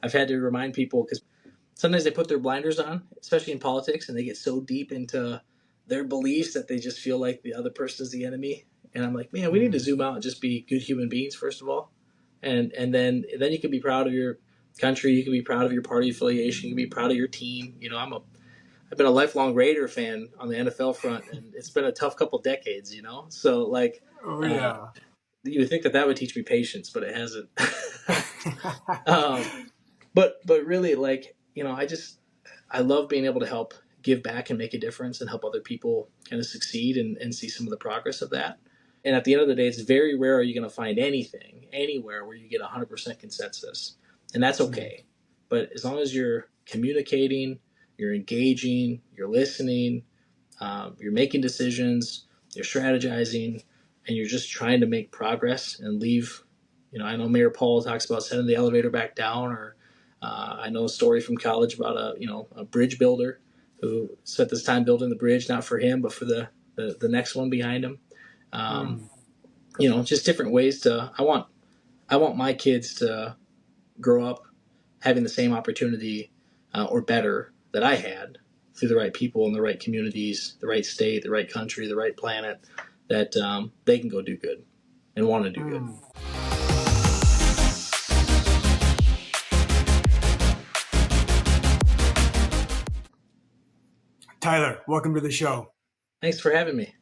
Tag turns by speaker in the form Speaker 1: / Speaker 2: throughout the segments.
Speaker 1: I've had to remind people because sometimes they put their blinders on, especially in politics, and they get so deep into their beliefs that they just feel like the other person is the enemy. And I'm like, man, we need to zoom out and just be good human beings, first of all. And then you can be proud of your country. You can be proud of your party affiliation. You can be proud of your team. I've been a lifelong Raider fan on the NFL front, and it's been a tough couple decades, So, like, you would think that would teach me patience, but it hasn't. But really, like, I love being able to help give back and make a difference and help other people kind of succeed and see some of the progress of that. And at the end of the day, it's very rare are you going to find anything anywhere where you get 100% consensus. And that's okay. But as long as you're communicating, you're engaging, you're listening, you're making decisions, you're strategizing, and you're just trying to make progress and leave. I know Mayor Powell talks about sending the elevator back down, or I know a story from college about a bridge builder who spent this time building the bridge, not for him, but for the next one behind him. Just different ways to. I want my kids to grow up having the same opportunity or better that I had through the right people in the right communities, the right state, the right country, the right planet, that they can go do good and want to do good.
Speaker 2: Tyler, welcome to the show.
Speaker 1: Thanks for having me.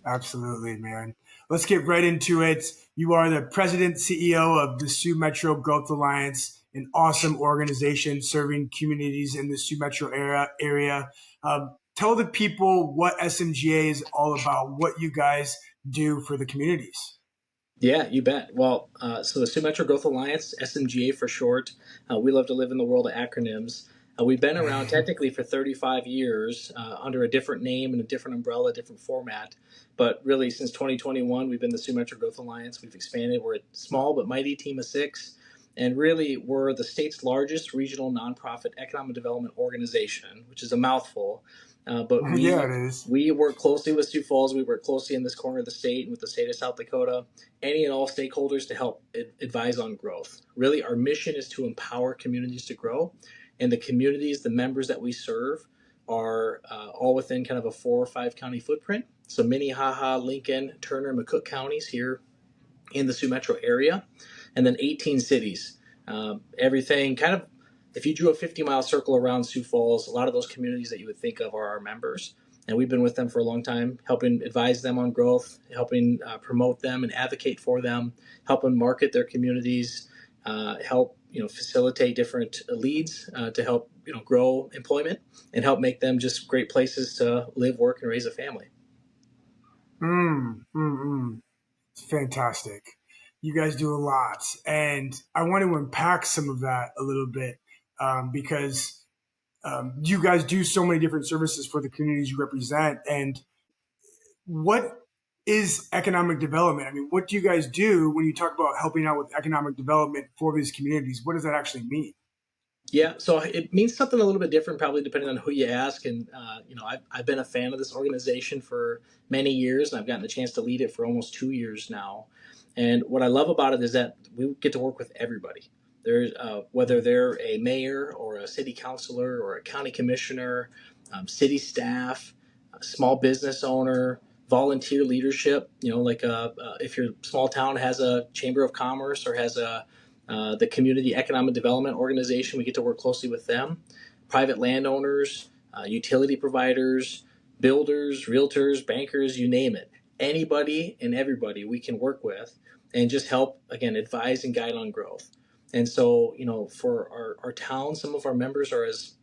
Speaker 2: Absolutely, man. Let's get right into it. You are the president, CEO of the Sioux Metro Growth Alliance, an awesome organization serving communities in the Sioux Metro area. Tell the people what SMGA is all about, what you guys do for the communities.
Speaker 1: Yeah, you bet. Well, so the Sioux Metro Growth Alliance, SMGA for short, we love to live in the world of acronyms. We've been around technically for 35 years under a different name and a different umbrella, different format. But really, since 2021, we've been the Sioux Metro Growth Alliance. We've expanded. We're a small but mighty team of 6. And really, we're the state's largest regional nonprofit economic development organization, which is a mouthful. But
Speaker 2: it is.
Speaker 1: We work closely with Sioux Falls. We work closely in this corner of the state and with the state of South Dakota, any and all stakeholders to help advise on growth. Really, our mission is to empower communities to grow. And the communities, the members that we serve, are all within kind of a 4 or 5 county footprint. So Minnehaha, Lincoln, Turner, McCook counties here in the Sioux Metro area, and then 18 cities. Everything kind of, if you drew a 50-mile circle around Sioux Falls, a lot of those communities that you would think of are our members. And we've been with them for a long time, helping advise them on growth, helping promote them and advocate for them, helping market their communities, help facilitate different leads to help grow employment and help make them just great places to live, work, and raise a family.
Speaker 2: It's fantastic. You guys do a lot, and I want to unpack some of that a little bit because you guys do so many different services for the communities you represent. And what is economic development? I mean, what do you guys do when you talk about helping out with economic development for these communities? What does that actually mean?
Speaker 1: Yeah, so it means something a little bit different, probably depending on who you ask. And, I've been a fan of this organization for many years, and I've gotten a chance to lead it for almost 2 years now. And what I love about it is that we get to work with everybody. There's whether they're a mayor or a city councilor or a county commissioner, city staff, a small business owner, volunteer leadership. If your small town has a chamber of commerce or has the community economic development organization, we get to work closely with them. Private landowners, utility providers, builders, realtors, bankers, you name it. Anybody and everybody we can work with and just help, again, advise and guide on growth. And so, for our town, some of our members are as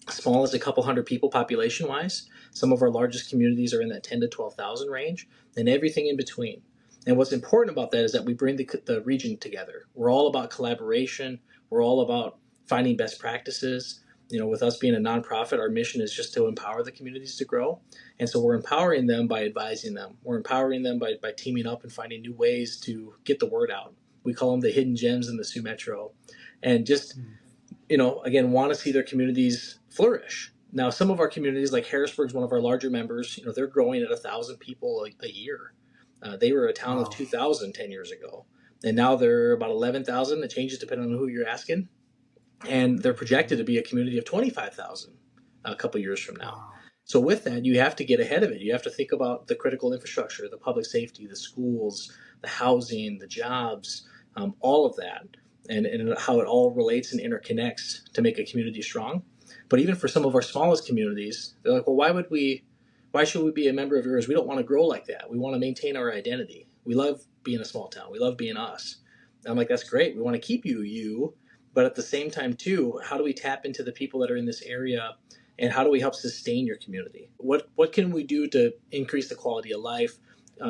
Speaker 1: small as a couple hundred people population-wise. Some of our largest communities are in that 10 to 12,000 range, and everything in between. And what's important about that is that we bring the region together. We're all about collaboration. We're all about finding best practices. With us being a nonprofit, our mission is just to empower the communities to grow. And so we're empowering them by advising them. We're empowering them by teaming up and finding new ways to get the word out. We call them the hidden gems in the Sioux Metro. And just, again, want to see their communities flourish. Now, some of our communities, like Harrisburg is one of our larger members, they're growing at 1,000 people a year. They were a town of 2,000 10 years ago. And now they're about 11,000. It changes depending on who you're asking. and they're projected to be a community of 25,000 a couple years from now.
Speaker 2: Wow.
Speaker 1: So with that, you have to get ahead of it. You have to think about the critical infrastructure, the public safety, the schools, the housing, the jobs, all of that, and how it all relates and interconnects to make a community strong. But even for some of our smallest communities, they're like, well, why should we be a member of yours? We don't want to grow like that. We want to maintain our identity. We love being a small town. We love being us. And I'm like, that's great. We want to keep you, but at the same time too, how do we tap into the people that are in this area, and how do we help sustain your community? What can we do to increase the quality of life,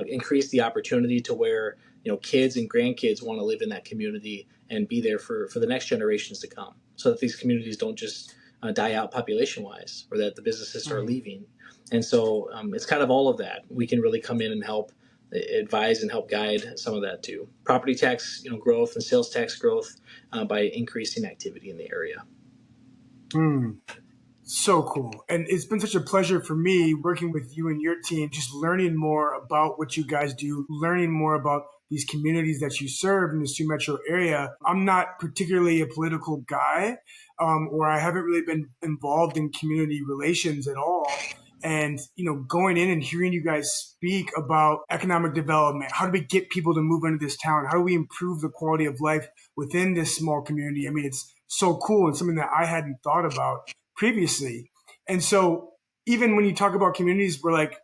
Speaker 1: increase the opportunity to where kids and grandkids want to live in that community and be there for the next generations to come, so that these communities don't just die out population wise, or that the businesses start leaving. And so it's kind of all of that. We can really come in and help advise and help guide some of that too. Property tax growth and sales tax growth by increasing activity in the area.
Speaker 2: So cool. And it's been such a pleasure for me working with you and your team, just learning more about what you guys do, learning more about these communities that you serve in the Sioux Metro area. I'm not particularly a political guy, or I haven't really been involved in community relations at all. And, going in and hearing you guys speak about economic development, how do we get people to move into this town? How do we improve the quality of life within this small community? I mean, it's so cool and something that I hadn't thought about previously. And so even when you talk about communities, we're like,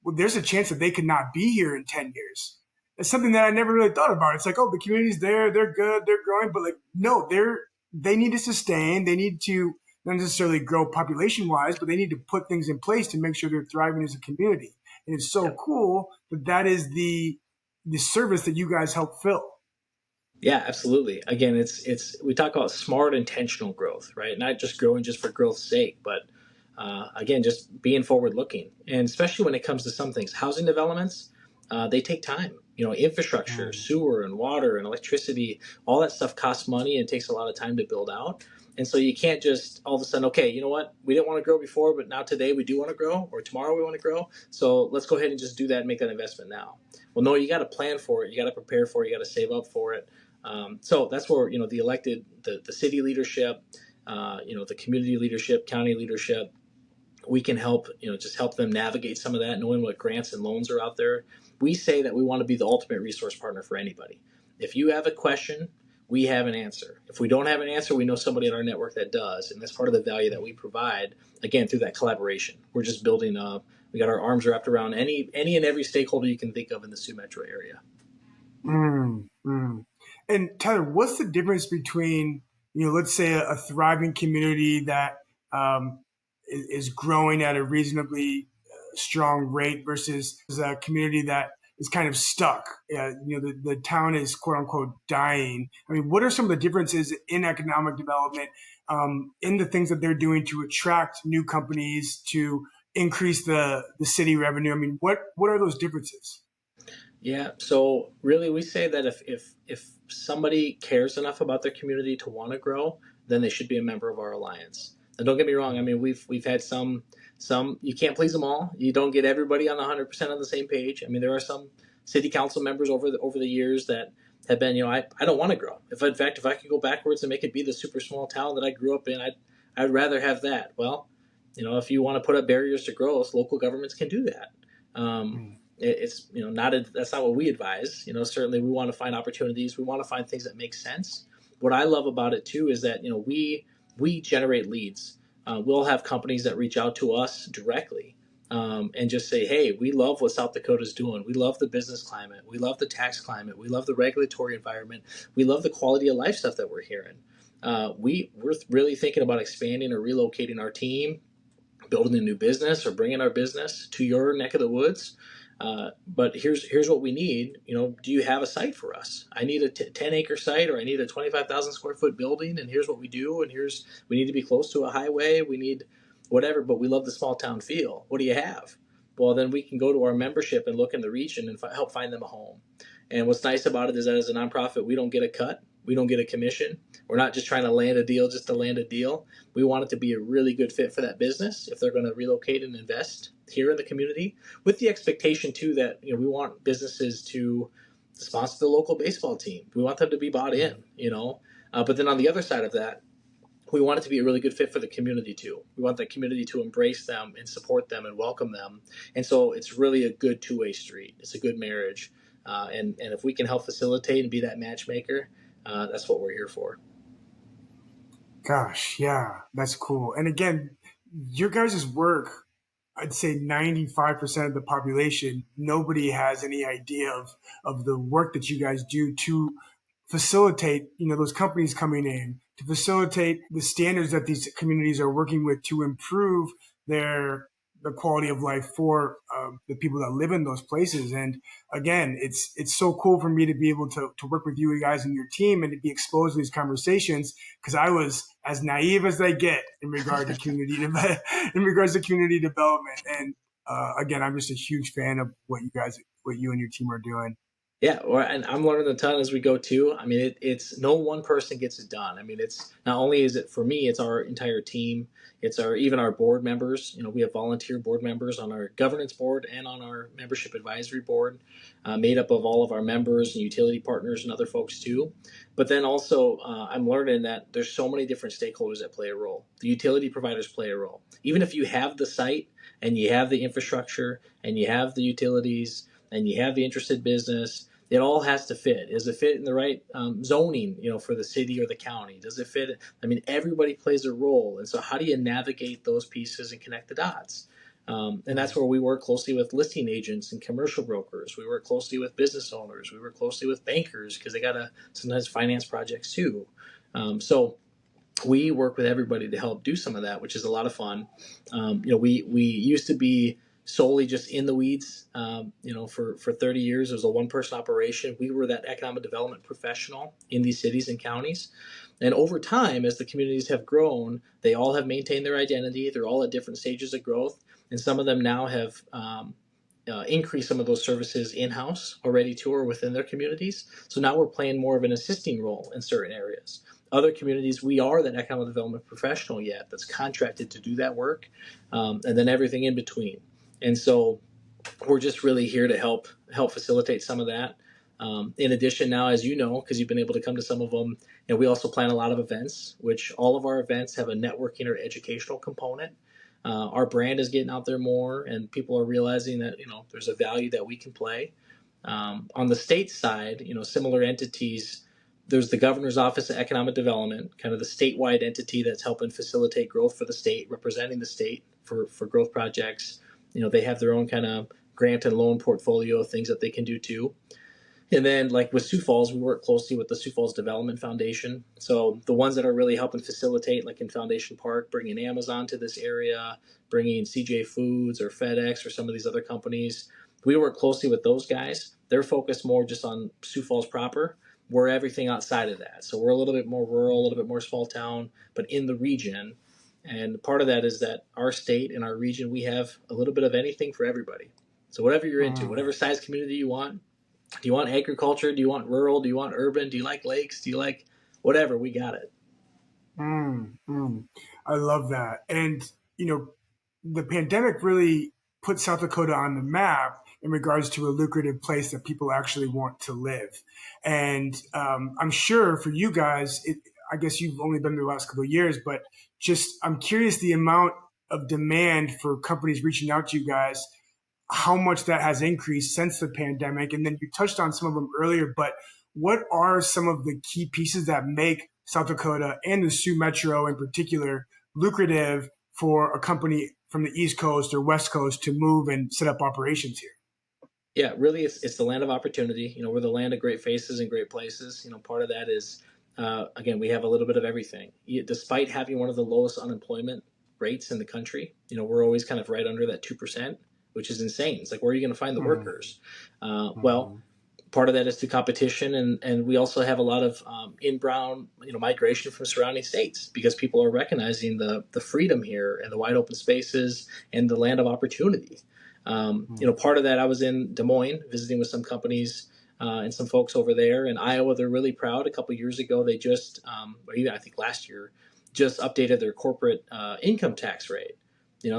Speaker 2: well, there's a chance that they could not be here in 10 years. It's something that I never really thought about. It's like, oh, the community's there, they're good, they're growing, but like, no, they need to sustain. They need to not necessarily grow population wise, but they need to put things in place to make sure they're thriving as a community. And it's so cool that is the service that you guys help fill.
Speaker 1: Yeah, absolutely. Again, it's we talk about smart, intentional growth, right? Not just growing just for growth's sake, but again, just being forward looking. And especially when it comes to some things, housing developments, they take time. Infrastructure, sewer and water and electricity, all that stuff costs money and takes a lot of time to build out. And so you can't just all of a sudden, okay, you know what? We didn't want to grow before, but now today we do want to grow, or tomorrow we want to grow. So let's go ahead and just do that and make that investment now. Well, no, you got to plan for it. You got to prepare for it. You got to save up for it. So that's where, the elected, the city leadership, the community leadership, county leadership, we can help, just help them navigate some of that, knowing what grants and loans are out there. We say that we want to be the ultimate resource partner for anybody. If you have a question, we have an answer. If we don't have an answer, we know somebody in our network that does. And that's part of the value that we provide, again, through that collaboration. We're just building up. We got our arms wrapped around any and every stakeholder you can think of in the Sioux Metro area.
Speaker 2: And Tyler, what's the difference between, let's say a thriving community that is growing at a reasonably strong rate versus a community that is kind of stuck? The town is quote unquote dying. I mean, what are some of the differences in economic development, in the things that they're doing to attract new companies, to increase the city revenue? I mean, what are those differences?
Speaker 1: Yeah, so really we say that if somebody cares enough about their community to want to grow, then they should be a member of our alliance. And don't get me wrong, I mean we've had some you can't please them all. You don't get everybody on 100% on the same page. I mean there are some city council members over the years that have been, I don't want to grow. If I could go backwards and make it be the super small town that I grew up in, I'd rather have that. Well, if you want to put up barriers to growth, local governments can do that. It's that's not what we advise. Certainly we want to find opportunities. We want to find things that make sense. What I love about it too is that we generate leads. We'll have companies that reach out to us directly and just say, hey, we love what South Dakota is doing. We love the business climate. We love the tax climate. We love the regulatory environment. We love the quality of life stuff that we're hearing. We're really thinking about expanding or relocating our team, building a new business or bringing our business to your neck of the woods. But here's what we need. Do you have a site for us? I need a 10-acre site, or I need a 25,000 square foot building, and here's what we do. And we need to be close to a highway. We need whatever, but we love the small town feel. What do you have? Well, then we can go to our membership and look in the region and help find them a home. And what's nice about it is that as a nonprofit, we don't get a cut. We don't get a commission. We're not just trying to land a deal just to land a deal. We want it to be a really good fit for that business if they're going to relocate and invest here in the community, with the expectation too that we want businesses to sponsor the local baseball team. We want them to be bought in, but then on the other side of that, we want it to be a really good fit for the community too. We want the community to embrace them and support them and welcome them. And so it's really a good two-way street. It's a good marriage. And if we can help facilitate and be that matchmaker, that's what we're here for.
Speaker 2: Gosh, yeah, that's cool. And again, your guys' work, I'd say 95% of the population, nobody has any idea of the work that you guys do to facilitate, those companies coming in, to facilitate the standards that these communities are working with to improve the quality of life for the people that live in those places. And again, it's so cool for me to be able to work with you guys and your team and to be exposed to these conversations, because I was as naive as they get in regard to in regards to community development. And again, I'm just a huge fan of what you and your team are doing.
Speaker 1: Yeah, and I'm learning a ton as we go too. I mean, it's no one person gets it done. I mean, it's not only is it for me, it's our entire team. It's even our board members. We have volunteer board members on our governance board and on our membership advisory board, made up of all of our members and utility partners and other folks too. But then also, I'm learning that there's so many different stakeholders that play a role. The utility providers play a role. Even if you have the site and you have the infrastructure and you have the utilities and you have the interested business, it all has to fit. Does it fit in the right zoning, for the city or the county? Does it fit? I mean, everybody plays a role. And so how do you navigate those pieces and connect the dots? And that's where we work closely with listing agents and commercial brokers. We work closely with business owners. We work closely with bankers because they got to sometimes finance projects too. So we work with everybody to help do some of that, which is a lot of fun. We used to be solely just in the weeds. For 30 years, it was a one-person operation. We were that economic development professional in these cities and counties. And over time, as the communities have grown, they all have maintained their identity. They're all at different stages of growth. And some of them now have increased some of those services in-house already to or within their communities. So now we're playing more of an assisting role in certain areas. Other communities, we are that economic development professional yet that's contracted to do that work, and then everything in between. And so we're just really here to help facilitate some of that. In addition, now, as you know, because you've been able to come to some of them, we also plan a lot of events, which all of our events have a networking or educational component. Our brand is getting out there more, and people are realizing that there's a value that we can play. On the state side, similar entities. There's the Governor's Office of Economic Development, kind of the statewide entity that's helping facilitate growth for the state, representing the state for growth projects. They have their own kind of grant and loan portfolio of things that they can do too. And then like with Sioux Falls, we work closely with the Sioux Falls Development Foundation. So the ones that are really helping facilitate, like in Foundation Park, bringing Amazon to this area, bringing CJ Foods or FedEx or some of these other companies, we work closely with those guys. They're focused more just on Sioux Falls proper. We're everything outside of that. So we're a little bit more rural, a little bit more small town, but in the region. And part of that is that our state and our region, we have a little bit of anything for everybody. So whatever you're into, whatever size community you want, do you want agriculture? Do you want rural? Do you want urban? Do you like lakes? Do you like whatever? We got it.
Speaker 2: I love that. And, the pandemic really put South Dakota on the map in regards to a lucrative place that people actually want to live. And I'm sure for you guys, I guess you've only been there the last couple of years, but I'm curious the amount of demand for companies reaching out to you guys, how much that has increased since the pandemic. And then you touched on some of them earlier, but what are some of the key pieces that make South Dakota and the Sioux Metro in particular lucrative for a company from the East Coast or West Coast to move and set up operations here?
Speaker 1: Yeah, really, it's the land of opportunity. We're the land of great faces and great places. Part of that is, again, we have a little bit of everything. Despite having one of the lowest unemployment rates in the country, we're always kind of right under that 2%, which is insane. It's like, where are you going to find the workers? Well, part of that is through competition, and we also have a lot of inbound, migration from surrounding states because people are recognizing the freedom here and the wide open spaces and the land of opportunity. Part of that, I was in Des Moines visiting with some companies and some folks over there in Iowa. They're really proud. A couple of years ago, they just, or even I think last year, just updated their corporate income tax rate.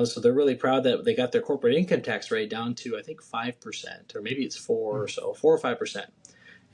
Speaker 1: So they're really proud that they got their corporate income tax rate down to, I think, 5%, or maybe it's 4 or 5%.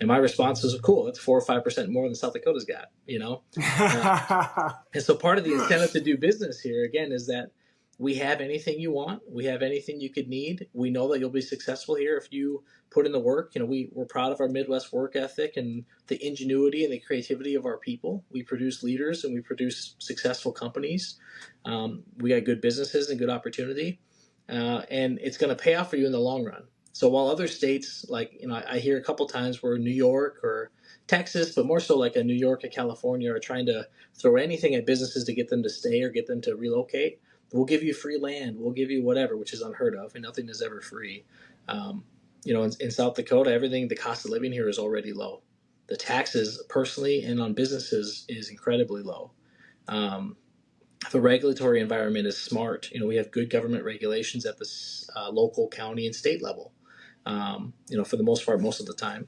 Speaker 1: And my response was, cool, that's 4 or 5% more than South Dakota's got, And so part of the incentive to do business here, again, is that we have anything you want. We have anything you could need. We know that you'll be successful here if you put in the work. We're proud of our Midwest work ethic and the ingenuity and the creativity of our people. We produce leaders and we produce successful companies. We got good businesses and good opportunity. And it's going to pay off for you in the long run. So while other states, I hear a couple times where New York or Texas, but more so like a New York or California, are trying to throw anything at businesses to get them to stay or get them to relocate. We'll give you free land. We'll give you whatever, which is unheard of, and nothing is ever free. In South Dakota, the cost of living here is already low. The taxes, personally and on businesses, is incredibly low. The regulatory environment is smart. We have good government regulations at the local, county, and state level. For the most part, most of the time.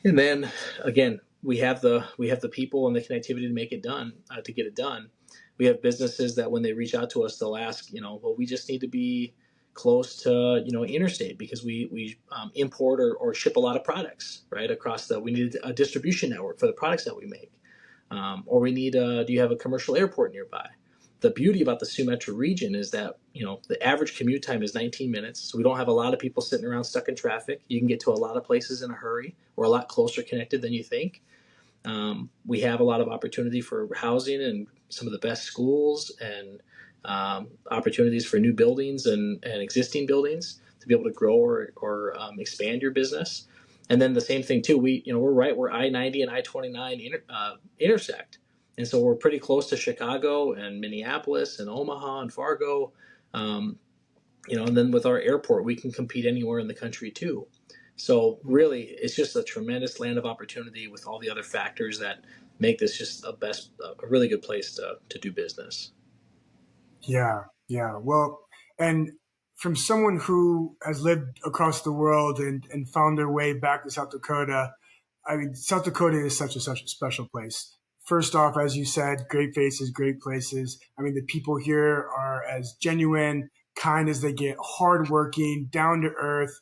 Speaker 1: And then again, we have the people and the connectivity to make it done, to get it done. We have businesses that when they reach out to us, they'll ask, well, we just need to be close to, interstate because we import or ship a lot of products, right? We need a distribution network for the products that we make. Or we need, do you have a commercial airport nearby? The beauty about the Sioux Metro region is that, the average commute time is 19 minutes. So we don't have a lot of people sitting around stuck in traffic. You can get to a lot of places in a hurry. We're a lot closer connected than you think. We have a lot of opportunity for housing and some of the best schools and opportunities for new buildings and existing buildings to be able to grow or expand your business. And then the same thing too, we're right where I-90 and I-29 intersect. And so we're pretty close to Chicago and Minneapolis and Omaha and Fargo. And then with our airport, we can compete anywhere in the country too. So really, it's just a tremendous land of opportunity with all the other factors that make this just a really good place to do business.
Speaker 2: Yeah. Well, and from someone who has lived across the world and found their way back to South Dakota, I mean, South Dakota is such a special place. First off, as you said, great faces, great places. I mean, the people here are as genuine, kind as they get, hardworking, down to earth.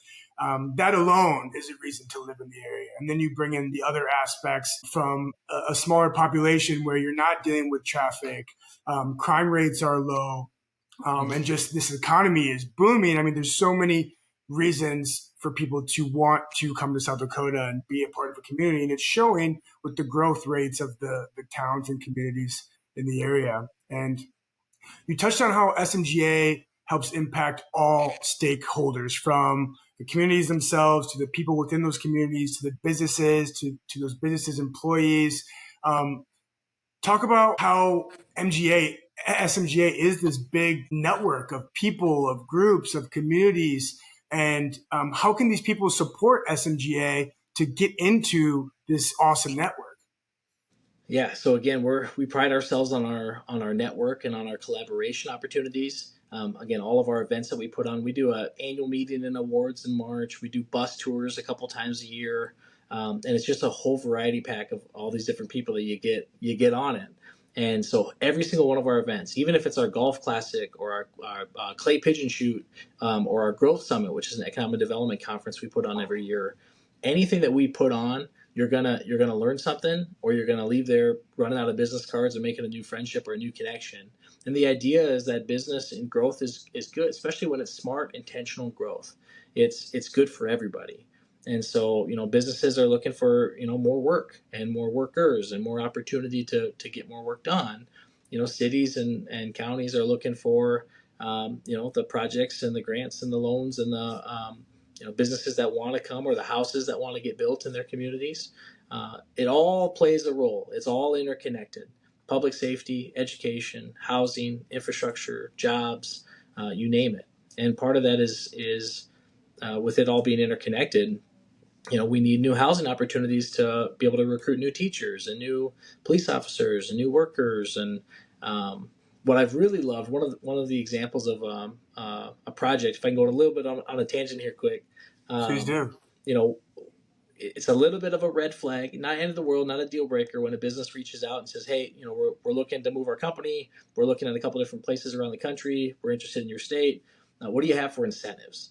Speaker 2: That alone is a reason to live in the area. And then you bring in the other aspects from a smaller population where you're not dealing with traffic. Crime rates are low. And just this economy is booming. I mean, there's so many reasons for people to want to come to South Dakota and be a part of a community. And it's showing with the growth rates of the towns and communities in the area. And you touched on how SMGA helps impact all stakeholders, from the communities themselves to the people within those communities, to the businesses, to those businesses' employees. Talk about how SMGA is this big network of people, of groups, of communities, and how can these people support SMGA to get into this awesome network?
Speaker 1: Yeah, so again, we pride ourselves on our network and on our collaboration opportunities. Again, all of our events that we put on, we do an annual meeting and awards in March. We do bus tours a couple times a year, and it's just a whole variety pack of all these different people that you get on it. And so every single one of our events, even if it's our golf classic or our clay pigeon shoot or our growth summit, which is an economic development conference we put on every year, anything that we put on, you're gonna learn something, or you're gonna leave there running out of business cards or making a new friendship or a new connection. And the idea is that business and growth is good, especially when it's smart, intentional growth. It's good for everybody. And so, businesses are looking for, more work and more workers and more opportunity to get more work done. Cities and counties are looking for, the projects and the grants and the loans and the, businesses that want to come, or the houses that want to get built in their communities. It all plays a role. It's all interconnected. Public safety, education, housing, infrastructure, jobs, you name it. And part of that is with it all being interconnected, we need new housing opportunities to be able to recruit new teachers and new police officers and new workers. And what I've really loved, one of the examples of a project, if I can go a little bit on a tangent here quick.
Speaker 2: Please do.
Speaker 1: It's a little bit of a red flag, not end of the world, not a deal breaker, when a business reaches out and says, hey, we're looking to move our company. We're looking at a couple different places around the country. We're interested in your state. What do you have for incentives?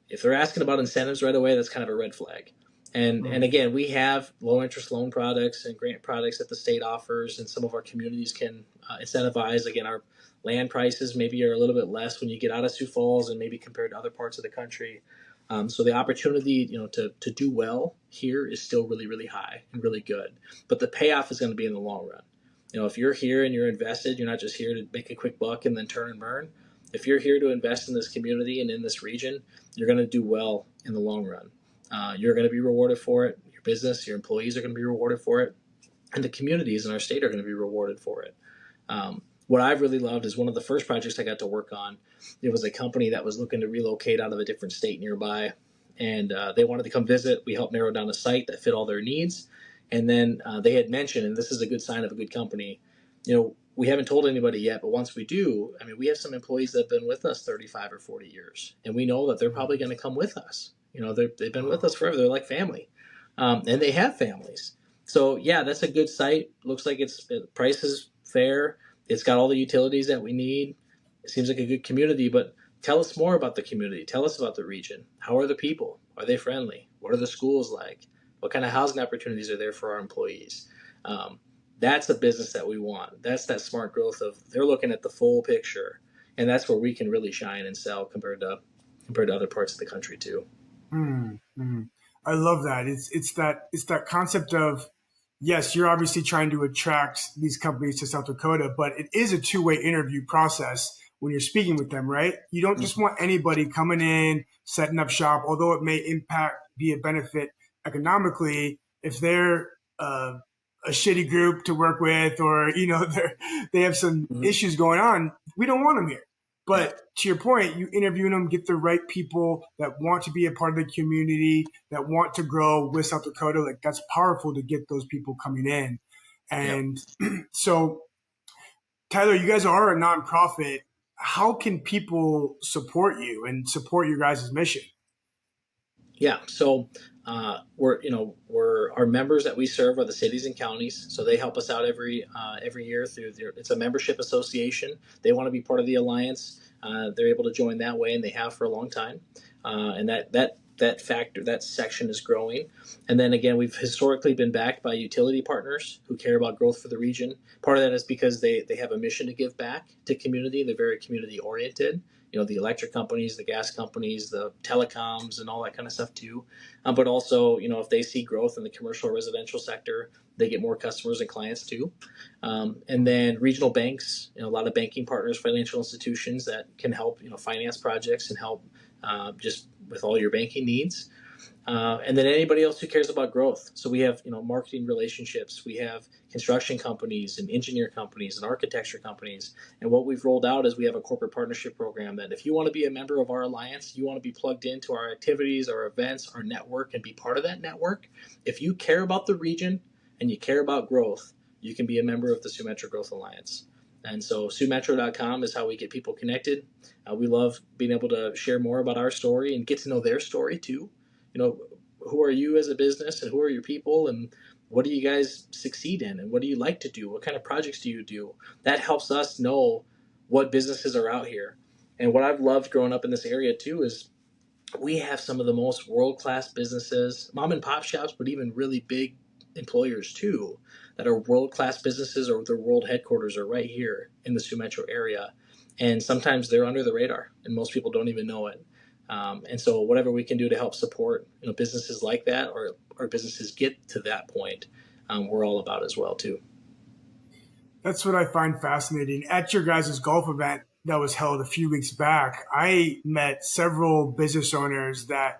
Speaker 1: If they're asking about incentives right away, that's kind of a red flag. And again, we have low interest loan products and grant products that the state offers, and some of our communities can incentivize. Again, our land prices maybe are a little bit less when you get out of Sioux Falls and maybe compared to other parts of the country. So the opportunity, to do well here is still really, really high and really good. But the payoff is going to be in the long run. If you're here and you're invested, you're not just here to make a quick buck and then turn and burn. If you're here to invest in this community and in this region, you're going to do well in the long run. You're going to be rewarded for it. Your business, your employees are going to be rewarded for it. And the communities in our state are going to be rewarded for it. What I've really loved is one of the first projects I got to work on. It was a company that was looking to relocate out of a different state nearby, and they wanted to come visit. We helped narrow down a site that fit all their needs. And then they had mentioned, and this is a good sign of a good company, we haven't told anybody yet, but once we do, we have some employees that have been with us 35 or 40 years, and we know that they're probably going to come with us. They've been with us forever. They're like family, and they have families. So yeah, that's a good site. Looks like price is fair. It's got all the utilities that we need. It seems like a good community, but tell us more about the community. Tell us about the region. How are the people? Are they friendly? What are the schools like? What kind of housing opportunities are there for our employees? That's the business that we want. That's that smart growth of they're looking at the full picture, and that's where we can really shine and sell compared to other parts of the country too.
Speaker 2: I love that. It's that concept of, yes, you're obviously trying to attract these companies to South Dakota, but it is a two-way interview process when you're speaking with them, right? You don't just want anybody coming in, setting up shop, although it may be a benefit economically if they're a shitty group to work with, or they have some issues going on. We don't want them here. But to your point, you interview them, get the right people that want to be a part of the community, that want to grow with South Dakota. Like, that's powerful to get those people coming in. And so, Tyler, you guys are a nonprofit. How can people support you and support your guys' mission?
Speaker 1: Yeah, so we're our members that we serve are the cities and counties. So they help us out every year through it's a membership association. They want to be part of the alliance. They're able to join that way, and they have for a long time. And that section is growing. And then again, we've historically been backed by utility partners who care about growth for the region. Part of that is because they have a mission to give back to community. They're very community oriented. The electric companies, the gas companies, the telecoms, and all that kind of stuff too. But also, if they see growth in the commercial residential sector, they get more customers and clients too. And then regional banks, a lot of banking partners, financial institutions that can help, finance projects and help just with all your banking needs. And then anybody else who cares about growth. So we have, marketing relationships. We have construction companies and engineer companies and architecture companies. And what we've rolled out is we have a corporate partnership program that if you want to be a member of our alliance, you want to be plugged into our activities, our events, our network, and be part of that network. If you care about the region and you care about growth, you can be a member of the Sioux Metro Growth Alliance. And so SiouxMetro.com is how we get people connected. We love being able to share more about our story and get to know their story too. Who are you as a business, and who are your people, and what do you guys succeed in, and what do you like to do? What kind of projects do you do? That helps us know what businesses are out here. And what I've loved growing up in this area too is we have some of the most world-class businesses, mom and pop shops, but even really big employers too, that are world-class businesses, or their world headquarters are right here in the Sioux Metro area. And sometimes they're under the radar and most people don't even know it. And so whatever we can do to help support businesses like that, or businesses get to that point, we're all about as well too.
Speaker 2: That's what I find fascinating. At your guys' golf event that was held a few weeks back, I met several business owners that,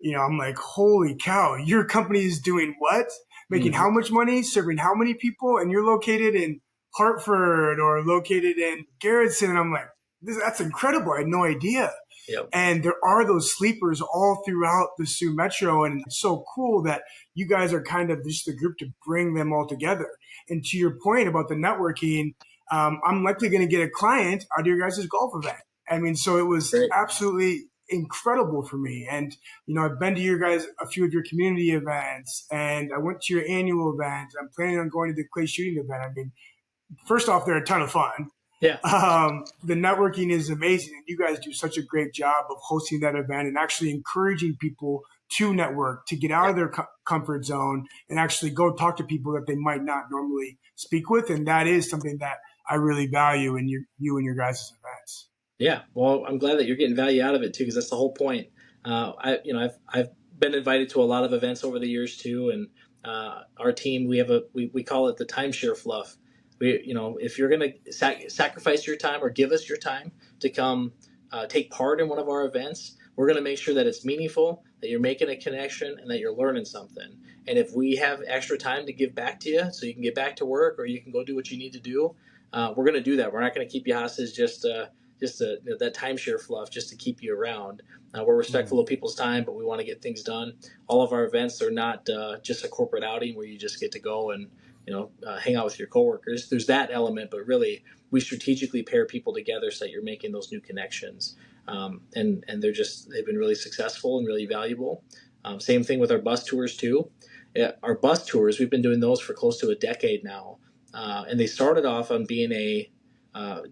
Speaker 2: I'm like, holy cow, your company is doing what? Making how much money, serving how many people, and you're located in Hartford or located in Garrettson. And I'm like, that's incredible. I had no idea.
Speaker 1: Yep.
Speaker 2: And there are those sleepers all throughout the Sioux Metro. And it's so cool that you guys are kind of just the group to bring them all together. And to your point about the networking, I'm likely going to get a client out of your guys' golf event. So it was absolutely incredible for me. And, I've been to your guys, a few of your community events, and I went to your annual event. I'm planning on going to the clay shooting event. First off, they're a ton of fun.
Speaker 1: Yeah.
Speaker 2: The networking is amazing, and you guys do such a great job of hosting that event and actually encouraging people to network, to get out of their comfort zone and actually go talk to people that they might not normally speak with. And that is something that I really value in you and your guys' events.
Speaker 1: Yeah, well, I'm glad that you're getting value out of it too, because that's the whole point. I've been invited to a lot of events over the years too, and our team, we call it the timeshare fluff. If you're going to sacrifice your time or give us your time to come take part in one of our events, we're going to make sure that it's meaningful, that you're making a connection, and that you're learning something. And if we have extra time to give back to you, so you can get back to work or you can go do what you need to do, we're going to do that. We're not going to keep you hostage just that timeshare fluff just to keep you around. We're respectful of people's time, but we want to get things done. All of our events are not just a corporate outing where you just get to go and hang out with your coworkers. There's that element, but really we strategically pair people together so that you're making those new connections. And they've been really successful and really valuable. Same thing with our bus tours too. Our bus tours, we've been doing those for close to a decade now. And they started off on being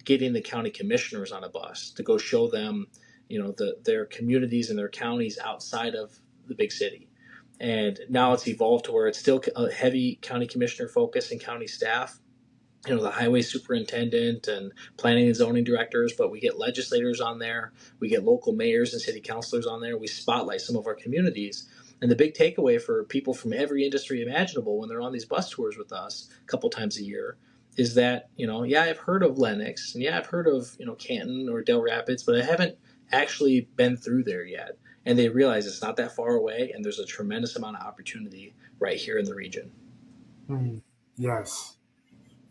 Speaker 1: getting the county commissioners on a bus to go show them, their communities and their counties outside of the big city. And now it's evolved to where it's still a heavy county commissioner focus and county staff, the highway superintendent and planning and zoning directors, but we get legislators on there. We get local mayors and city councilors on there. We spotlight some of our communities. And the big takeaway for people from every industry imaginable when they're on these bus tours with us a couple times a year is that, I've heard of Lenox and I've heard of, Canton or Del Rapids, but I haven't actually been through there yet. And they realize it's not that far away and there's a tremendous amount of opportunity right here in the region.
Speaker 2: Yes.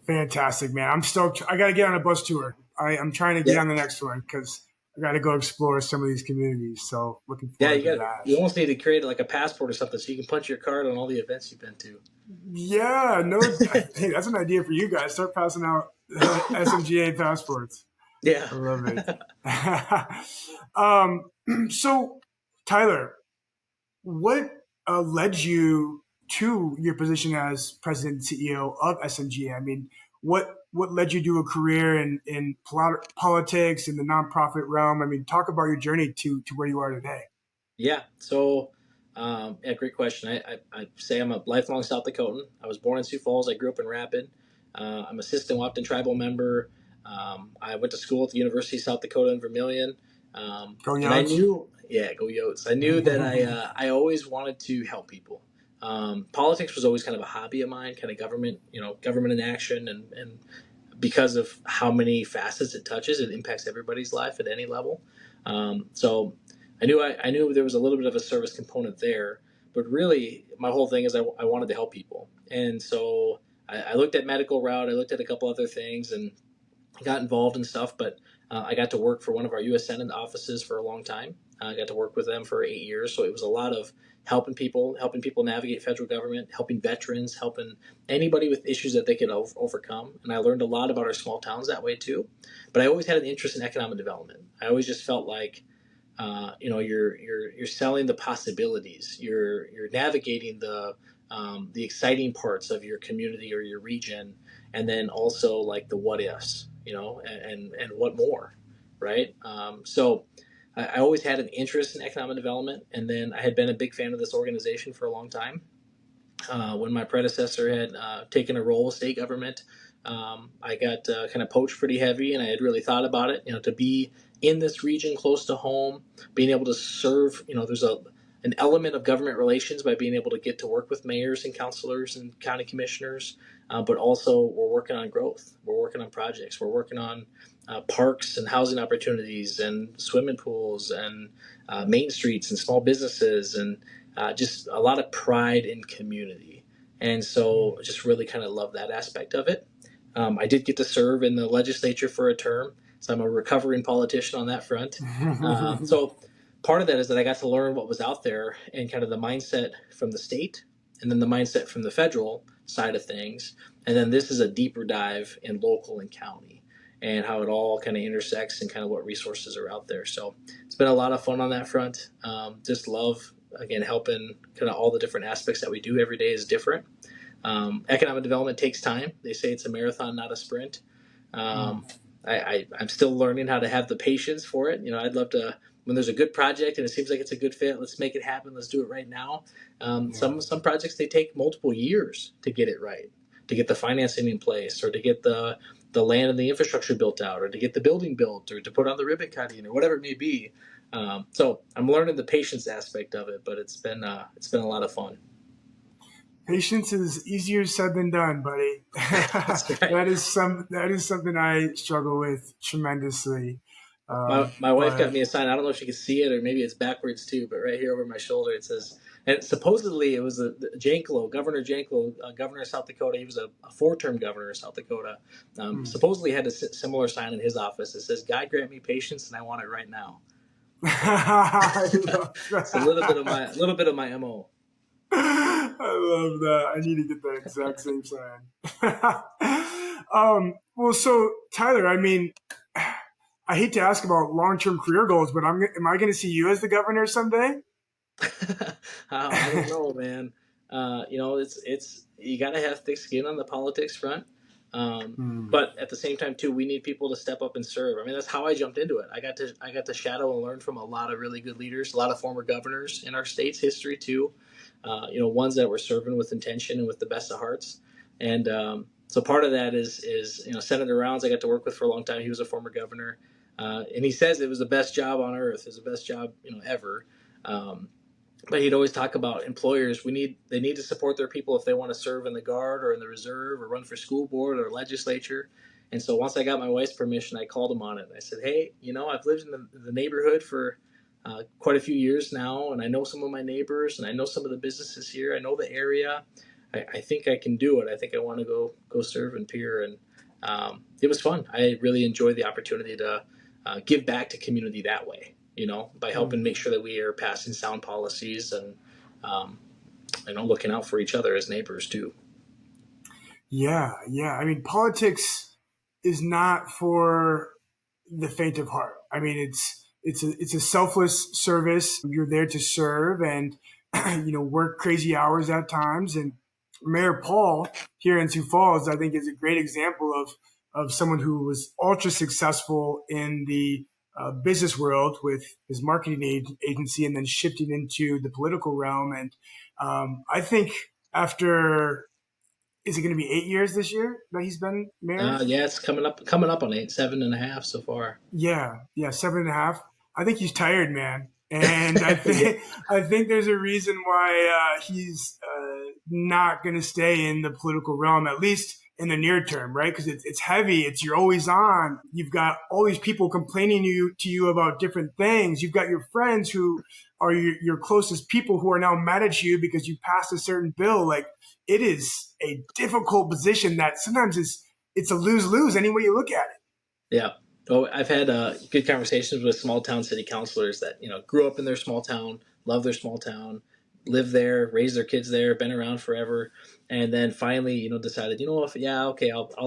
Speaker 2: Fantastic, man. I'm stoked. I got to get on a bus tour. I'm trying to get on the next one because I got to go explore some of these communities. So looking forward to that.
Speaker 1: You almost need to create like a passport or something so you can punch your card on all the events you've been to.
Speaker 2: Yeah, no, hey, that's an idea for you guys. Start passing out SMGA passports.
Speaker 1: Yeah.
Speaker 2: I love it. So, Tyler, what led you to your position as president and CEO of SMGA? I mean, what led you to a career in politics, in the nonprofit realm? I mean, talk about your journey to where you are today.
Speaker 1: Yeah. So, great question. I say I'm a lifelong South Dakotan. I was born in Sioux Falls. I grew up in Rapid. I'm a Sistian-Wahpeton tribal member. I went to school at the University of South Dakota in Vermilion.
Speaker 2: Go Yotes.
Speaker 1: And I knew, go Yotes. I knew that I always wanted to help people. Politics was always kind of a hobby of mine, kind of government in action. And because of how many facets it touches, it impacts everybody's life at any level. So I knew there was a little bit of a service component there, but really my whole thing is I wanted to help people. And so I looked at medical route. I looked at a couple other things and got involved in stuff, but I got to work for one of our U.S. Senate offices for a long time. I got to work with them for 8 years. So it was a lot of helping people navigate federal government, helping veterans, helping anybody with issues that they could overcome. And I learned a lot about our small towns that way too. But I always had an interest in economic development. I always just felt like, you're selling the possibilities. You're navigating the exciting parts of your community or your region, and then also like the what ifs, and what more, right? So I always had an interest in economic development, and then I had been a big fan of this organization for a long time. When my predecessor had taken a role with state government, I got kind of poached pretty heavy, and I had really thought about it, to be in this region close to home, being able to serve, there's an element of government relations by being able to get to work with mayors and councilors and county commissioners, but also we're working on growth. We're working on projects. We're working on parks and housing opportunities and swimming pools and main streets and small businesses and just a lot of pride in community. And so just really kind of love that aspect of it. I did get to serve in the legislature for a term, so I'm a recovering politician on that front. So part of that is that I got to learn what was out there and kind of the mindset from the state and then the mindset from the federal side of things. And then this is a deeper dive in local and county and how it all kind of intersects and kind of what resources are out there. So it's been a lot of fun on that front. Just love, again, helping kind of all the different aspects that we do every day is different. Economic development takes time. They say it's a marathon, not a sprint. I'm still learning how to have the patience for it. I'd love to when there's a good project and it seems like it's a good fit, let's make it happen. Let's do it right now. Some projects, they take multiple years to get it right, to get the financing in place, or to get the land and the infrastructure built out, or to get the building built, or to put on the ribbon cutting, or whatever it may be. So I'm learning the patience aspect of it, but it's been a lot of fun.
Speaker 2: Patience is easier said than done, buddy.
Speaker 1: That's right.
Speaker 2: That is something I struggle with tremendously.
Speaker 1: My wife got me a sign. I don't know if you can see it, or maybe it's backwards too, but right here over my shoulder it says, and supposedly it was Governor Janklow, governor of South Dakota. He was a 4-term governor of South Dakota. Supposedly had a similar sign in his office. It says, "God grant me patience, and I want it right now."
Speaker 2: I love that.
Speaker 1: It's a little bit of my MO.
Speaker 2: I love that. I need to get that exact same sign. Well, so Tyler, I mean, I hate to ask about long-term career goals, but am I going to see you as the governor someday?
Speaker 1: I don't know, man. It's you got to have thick skin on the politics front. But at the same time too, we need people to step up and serve. I mean, that's how I jumped into it. I got to shadow and learn from a lot of really good leaders, a lot of former governors in our state's history too. Ones that were serving with intention and with the best of hearts. And so part of that is Senator Rounds, I got to work with for a long time. He was a former governor, and he says it was the best job on earth. It was the best job ever. But he'd always talk about employers. They need to support their people if they want to serve in the Guard or in the Reserve or run for school board or legislature. And so once I got my wife's permission, I called him on it. I said, "Hey, I've lived in the neighborhood for quite a few years now, and I know some of my neighbors, and I know some of the businesses here. I know the area. I think I can do it. I think I want to go serve in Pierre." And it was fun. I really enjoyed the opportunity to give back to community that way. By helping make sure that we are passing sound policies and, looking out for each other as neighbors too.
Speaker 2: Yeah. I mean, politics is not for the faint of heart. I mean, it's a selfless service. You're there to serve and, work crazy hours at times. And Mayor Paul here in Sioux Falls, I think, is a great example of someone who was ultra successful in the business world with his marketing agency and then shifting into the political realm. And I think after, is it going to be 8 years this year that he's been mayor?
Speaker 1: Yeah, it's coming up on 7.5 so far.
Speaker 2: Yeah, 7.5. I think he's tired, man. And I think there's a reason why he's not going to stay in the political realm, at least in the near term, right? Because it's heavy. You're always on. You've got all these people complaining to you about different things. You've got your friends who are your closest people who are now mad at you because you passed a certain bill. Like, it is a difficult position that sometimes it's a lose-lose any way you look at it.
Speaker 1: Yeah. Oh, I've had good conversations with small town city councilors that grew up in their small town, love their small town, live there, raise their kids there, been around forever, and then finally decided I'll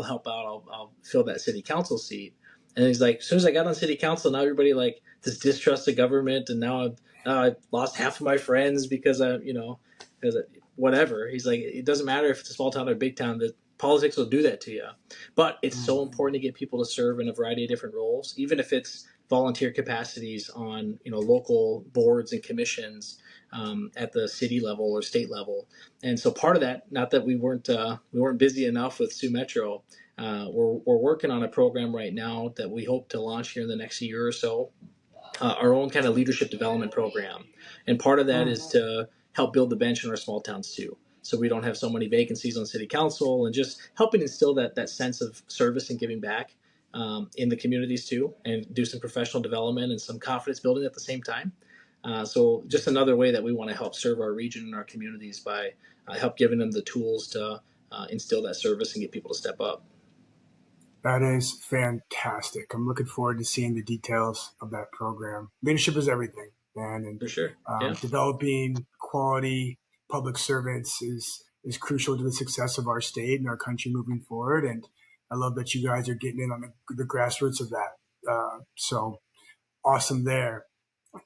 Speaker 1: help out, I'll fill that city council seat. And he's like, as soon as I got on city council, now everybody like this distrust the government, and now I've lost half of my friends because whatever. He's like, it doesn't matter if it's a small town or a big town, that politics will do that to you. But it's so important to get people to serve in a variety of different roles, even if it's volunteer capacities on local boards and commissions at the city level or state level. And so part of that, not that we weren't busy enough with Sioux Metro, we're working on a program right now that we hope to launch here in the next year or so, our own kind of leadership development program. And part of that is to help build the bench in our small towns too, so we don't have so many vacancies on city council, and just helping instill that sense of service and giving back in the communities too, and do some professional development and some confidence building at the same time. So just another way that we want to help serve our region and our communities by help giving them the tools to instill that service and get people to step up.
Speaker 2: That is fantastic. I'm looking forward to seeing the details of that program. Leadership is everything, man. And
Speaker 1: for sure.
Speaker 2: Developing quality public servants is crucial to the success of our state and our country moving forward. And I love that you guys are getting in on the grassroots of that. So awesome there.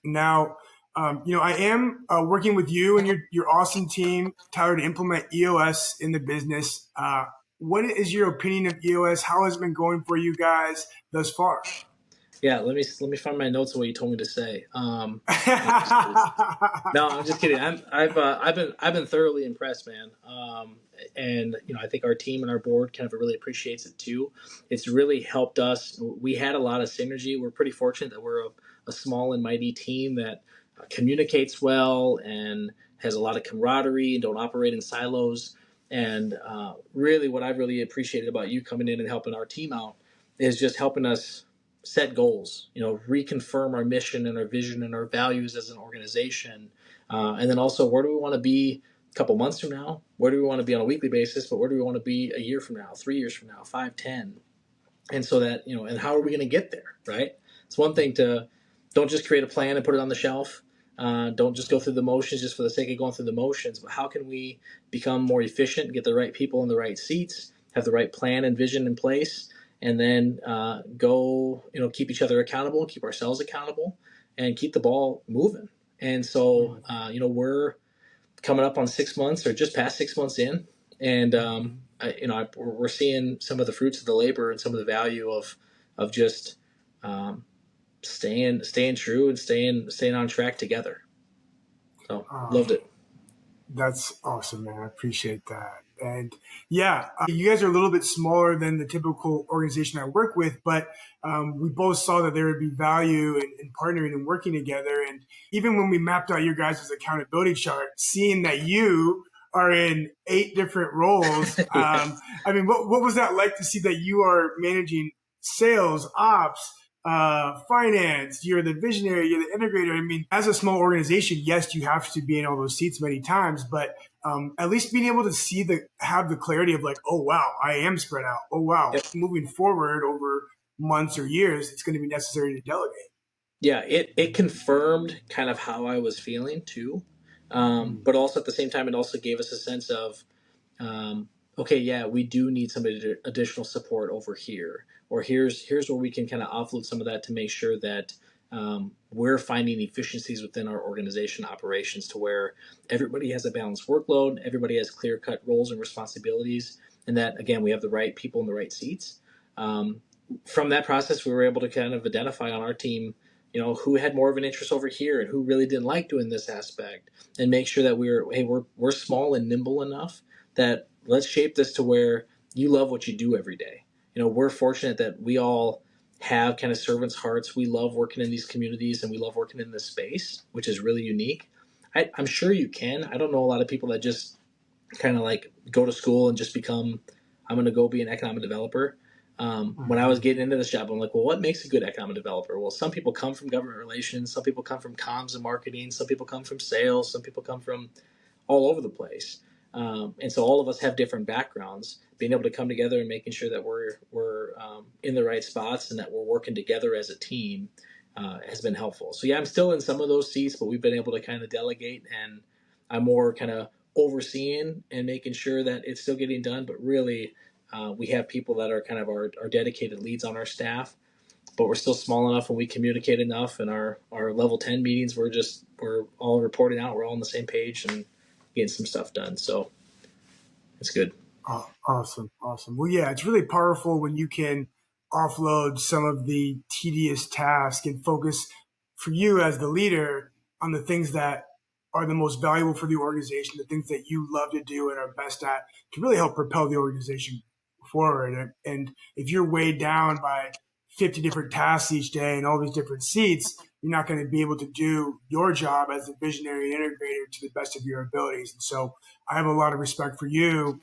Speaker 2: Now, I am working with you and your awesome team, Tyler, to implement EOS in the business. What is your opinion of EOS? How has it been going for you guys thus far?
Speaker 1: Yeah, let me find my notes of what you told me to say. No, I'm just kidding. I've been thoroughly impressed, man. And I think our team and our board kind of really appreciates it too. It's really helped us. We had a lot of synergy. We're pretty fortunate that we're a small and mighty team that communicates well and has a lot of camaraderie and don't operate in silos. And really, what I've really appreciated about you coming in and helping our team out is just helping us set goals. Reconfirm our mission and our vision and our values as an organization, and then also, where do we want to be a couple months from now? Where do we want to be on a weekly basis? But where do we want to be a year from now, 3 years from now, 5, 10? And so that, and how are we going to get there, right? It's one thing to don't just create a plan and put it on the shelf. Don't just go through the motions just for the sake of going through the motions, but how can we become more efficient, get the right people in the right seats, have the right plan and vision in place, and then go, keep each other accountable, keep ourselves accountable, and keep the ball moving. And so, we're coming up on 6 months or just past 6 months in, and we're seeing some of the fruits of the labor and some of the value of just staying true and staying on track together. So loved it.
Speaker 2: That's awesome, man. I appreciate that. And yeah, you guys are a little bit smaller than the typical organization I work with, but we both saw that there would be value in partnering and working together. And even when we mapped out your guys' accountability chart, seeing that you are in 8 different roles, what was that like to see that you are managing sales, ops, finance, you're the visionary, you're the integrator. I mean, as a small organization, yes, you have to be in all those seats many times, but at least being able to have the clarity of like, oh, wow, I am spread out. Oh, wow. Yep. Moving forward over months or years, it's going to be necessary to delegate.
Speaker 1: Yeah, it confirmed kind of how I was feeling too. But also at the same time, it also gave us a sense of, okay, yeah, we do need some additional support over here, or here's where we can kind of offload some of that to make sure that we're finding efficiencies within our organization operations to where everybody has a balanced workload, everybody has clear-cut roles and responsibilities, and that, again, we have the right people in the right seats. From that process, we were able to kind of identify on our team, who had more of an interest over here and who really didn't like doing this aspect, and make sure that we're small and nimble enough that let's shape this to where you love what you do every day. We're fortunate that we all have kind of servants' hearts. We love working in these communities and we love working in this space, which is really unique. I'm sure you can. I don't know a lot of people that just kind of like go to school and just become, I'm going to go be an economic developer. When I was getting into this job, I'm like, well, what makes a good economic developer? Well, some people come from government relations, some people come from comms and marketing, some people come from sales, some people come from all over the place. And so all of us have different backgrounds. Being able to come together and making sure that we're in the right spots and that we're working together as a team has been helpful. So yeah, I'm still in some of those seats, but we've been able to kind of delegate, and I'm more kind of overseeing and making sure that it's still getting done. But really, we have people that are kind of our dedicated leads on our staff, but we're still small enough and we communicate enough. And our level 10 meetings, we're all reporting out. We're all on the same page and getting some stuff done. So it's good.
Speaker 2: Oh, awesome. Well, yeah, it's really powerful when you can offload some of the tedious tasks and focus for you as the leader on the things that are the most valuable for the organization, the things that you love to do and are best at to really help propel the organization forward. And if you're weighed down by 50 different tasks each day and all these different seats, you're not going to be able to do your job as a visionary integrator to the best of your abilities. And so I have a lot of respect for you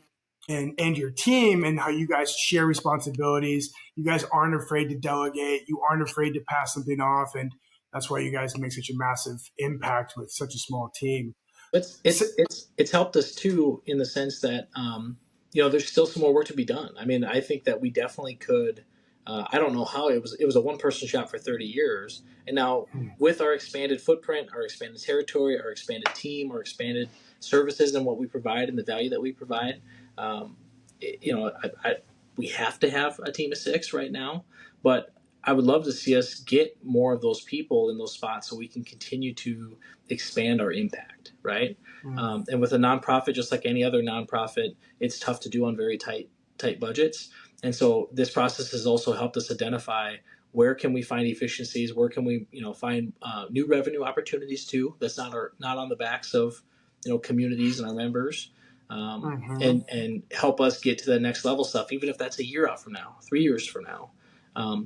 Speaker 2: and your team and how you guys share responsibilities. You guys aren't afraid to delegate. You aren't afraid to pass something off. And that's why you guys make such a massive impact with such a small team.
Speaker 1: It's helped us too, in the sense that, there's still some more work to be done. I mean, I think that we definitely could, I don't know how it was a one-person shop for 30 years. And now with our expanded footprint, our expanded territory, our expanded team, our expanded services and what we provide and the value that we provide, we have to have a team of 6 right now, but I would love to see us get more of those people in those spots so we can continue to expand our impact, right? And with a nonprofit, just like any other nonprofit, it's tough to do on very tight budgets. And so this process has also helped us identify where can we find efficiencies, where can we find new revenue opportunities too. That's not on the backs of communities and our members, and help us get to the next level stuff, even if that's a year out from now, 3 years from now.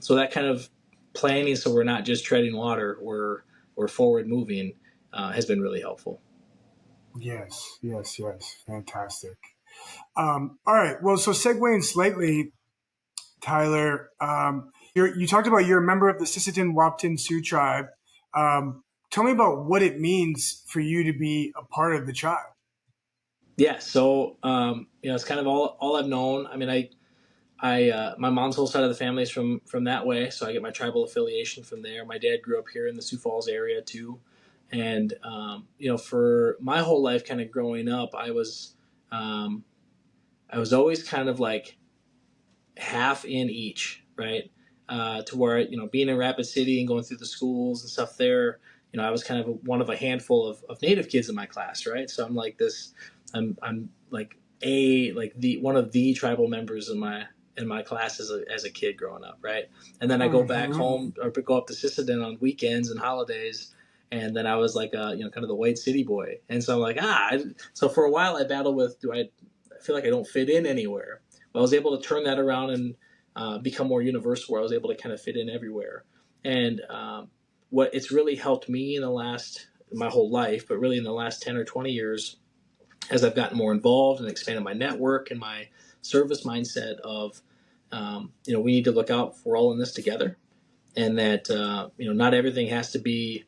Speaker 1: So that kind of planning, so we're not just treading water, we're forward moving, has been really helpful.
Speaker 2: Yes. Fantastic. All right. Well, so segueing slightly, Tyler, you talked about you're a member of the Sisseton Wahpeton Sioux tribe. Tell me about what it means for you to be a part of the tribe.
Speaker 1: Yeah. So, it's kind of all I've known. I mean, my mom's whole side of the family is from that way, so I get my tribal affiliation from there. My dad grew up here in the Sioux Falls area too, and for my whole life, kind of growing up, I was always kind of like half in each, right? To where being in Rapid City and going through the schools and stuff there, I was kind of one of a handful of Native kids in my class, right? So I'm like this, I'm like the one of the tribal members in my class as a kid growing up, right? And then I go back home or go up to Sisseton on weekends and holidays, and then I was like kind of the white city boy, and so I'm like so for a while I battled with, I feel like I don't fit in anywhere. But I was able to turn that around and become more universal, where I was able to kind of fit in everywhere. And what it's really helped me my whole life, but really in the last 10 or 20 years, as I've gotten more involved and expanded my network and my service mindset of, we need to look out for all in this together. And that, not everything has to be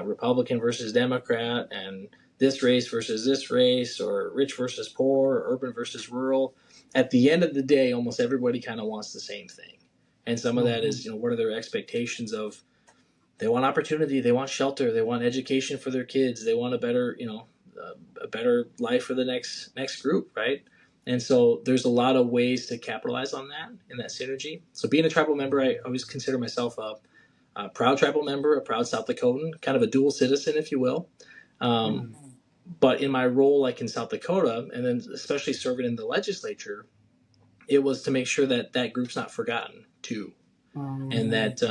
Speaker 1: Republican versus Democrat and this race versus this race, or rich versus poor, or urban versus rural. At the end of the day, almost everybody kind of wants the same thing. And some of that is, what are their expectations of, they want opportunity, they want shelter, they want education for their kids, they want a better life for the next group, right? And so there's a lot of ways to capitalize on that and that synergy. So being a tribal member, I always consider myself a proud tribal member, a proud South Dakotan, kind of a dual citizen, if you will. But in my role, like in South Dakota, and then especially serving in the legislature, it was to make sure that that group's not forgotten too. And that,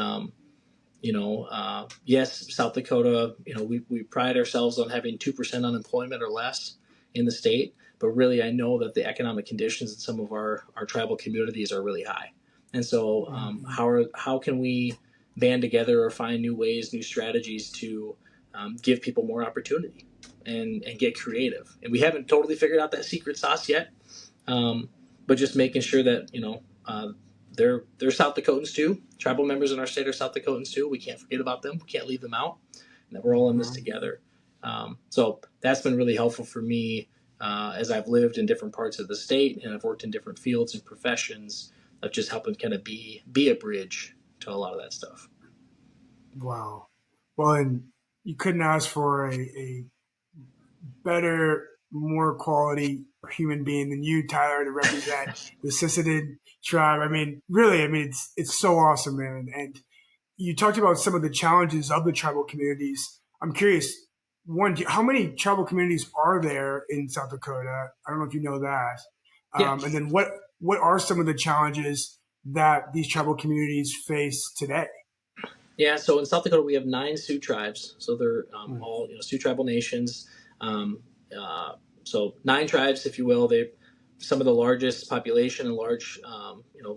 Speaker 1: yes, South Dakota, we pride ourselves on having 2% unemployment or less in the state, but really I know that the economic conditions in some of our tribal communities are really high. And so how can we band together or find new ways, new strategies to give people more opportunity and get creative? And we haven't totally figured out that secret sauce yet, but just making sure that, they're South Dakotans too. Tribal members in our state are South Dakotans too. We can't forget about them. We can't leave them out. And that we're all in this together. So that's been really helpful for me as I've lived in different parts of the state, and I've worked in different fields and professions of just helping kind of be a bridge to a lot of that stuff.
Speaker 2: Wow. Well, and you couldn't ask for a better, more quality human being than you, Tyler, to represent the Sisseton tribe. I mean, really, it's so awesome, man. And you talked about some of the challenges of the tribal communities. I'm curious, one, how many tribal communities are there in South Dakota? I don't know if you know that.
Speaker 1: Yeah.
Speaker 2: And then what are some of the challenges that these tribal communities face today?
Speaker 1: Yeah, so in South Dakota, we have 9 Sioux tribes. So they're all Sioux tribal nations. So 9 tribes, if you will. They're some of the largest population and large,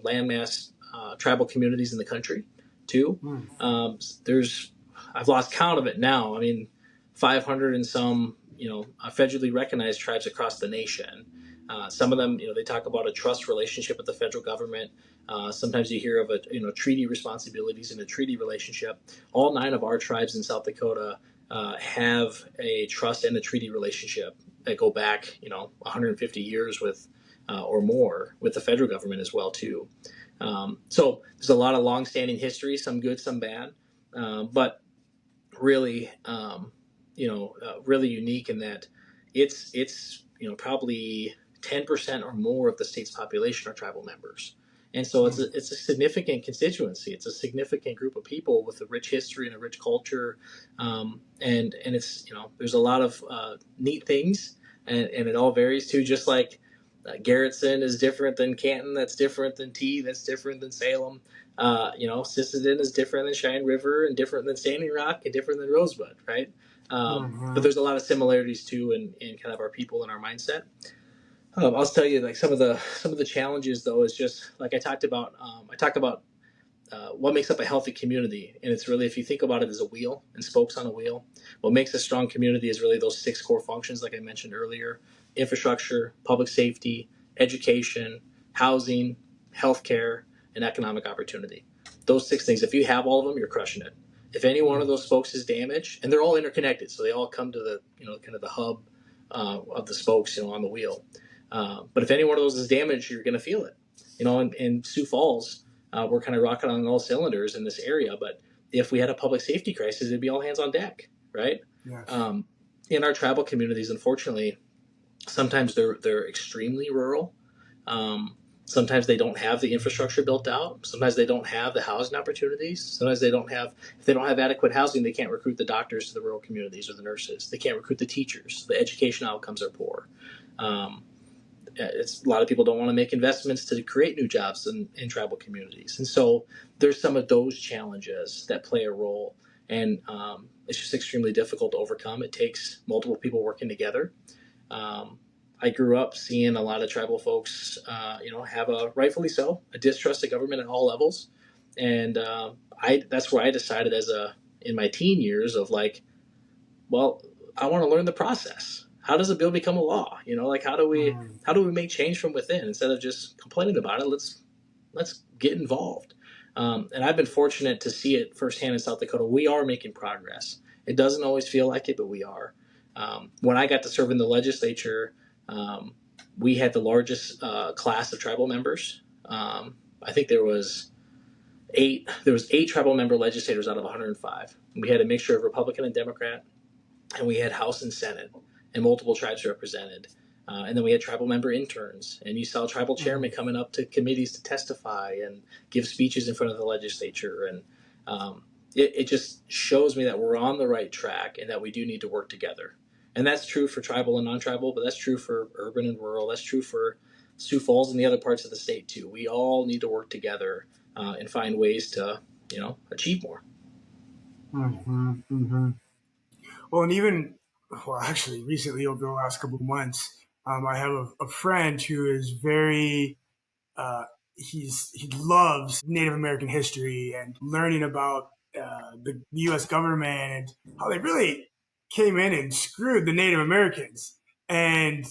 Speaker 1: landmass tribal communities in the country, too. I've lost count of it now. 500 and some, federally recognized tribes across the nation. Some of them, they talk about a trust relationship with the federal government. Sometimes you hear of treaty responsibilities and a treaty relationship. All 9 of our tribes in South Dakota have a trust and a treaty relationship that go back, 150 years with or more with the federal government as well too. So there's a lot of longstanding history, some good, some bad, but really, really unique in that it's probably 10% or more of the state's population are tribal members. And so it's a significant constituency. It's a significant group of people with a rich history and a rich culture. And it's, there's a lot of neat things, and it all varies too. Just like, Garrettson is different than Canton. That's different than T. That's different than Salem. Sisseton is different than Cheyenne River and different than Standing Rock and different than Rosebud, right? But there's a lot of similarities too in kind of our people and our mindset. I'll tell you, like some of the challenges though is just like I talked about. What makes up a healthy community, and it's really, if you think about it as a wheel and spokes on a wheel, what makes a strong community is really those 6 core functions, like I mentioned earlier: infrastructure, public safety, education, housing, healthcare, and economic opportunity. Those 6 things, if you have all of them, you're crushing it. If any one of those spokes is damaged, and they're all interconnected, so they all come to the kind of the hub of the spokes on the wheel. But if any one of those is damaged, you're going to feel it. In Sioux Falls, we're kind of rocking on all cylinders in this area. But if we had a public safety crisis, it'd be all hands on deck, right?
Speaker 2: Yes.
Speaker 1: In our tribal communities, unfortunately, sometimes they're extremely rural. Sometimes they don't have the infrastructure built out. Sometimes they don't have the housing opportunities. Sometimes if they don't have adequate housing, they can't recruit the doctors to the rural communities or the nurses. They can't recruit the teachers. The education outcomes are poor. A lot of people don't want to make investments to create new jobs in tribal communities. And so there's some of those challenges that play a role. And it's just extremely difficult to overcome. It takes multiple people working together. I grew up seeing a lot of tribal folks, have rightfully so, a distrust of government at all levels. And that's where I decided in my teen years of like, well, I want to learn the process. How does a bill become a law? How do we make change from within instead of just complaining about it? Let's get involved. And I've been fortunate to see it firsthand in South Dakota. We are making progress. It doesn't always feel like it, but we are. When I got to serve in the legislature, we had the largest class of tribal members. I think there was 8 tribal member legislators out of 105. We had a mixture of Republican and Democrat, and we had House and Senate, and multiple tribes represented. And then we had tribal member interns, and you saw tribal chairmen coming up to committees to testify and give speeches in front of the legislature. And it just shows me that we're on the right track and that we do need to work together. And that's true for tribal and non-tribal, but that's true for urban and rural. That's true for Sioux Falls and the other parts of the state too. We all need to work together and find ways to, achieve more.
Speaker 2: Mm-hmm, mm-hmm. Well, and actually, recently over the last couple of months, I have a friend who is very, he loves Native American history and learning about the U.S. government and how they really came in and screwed the Native Americans. And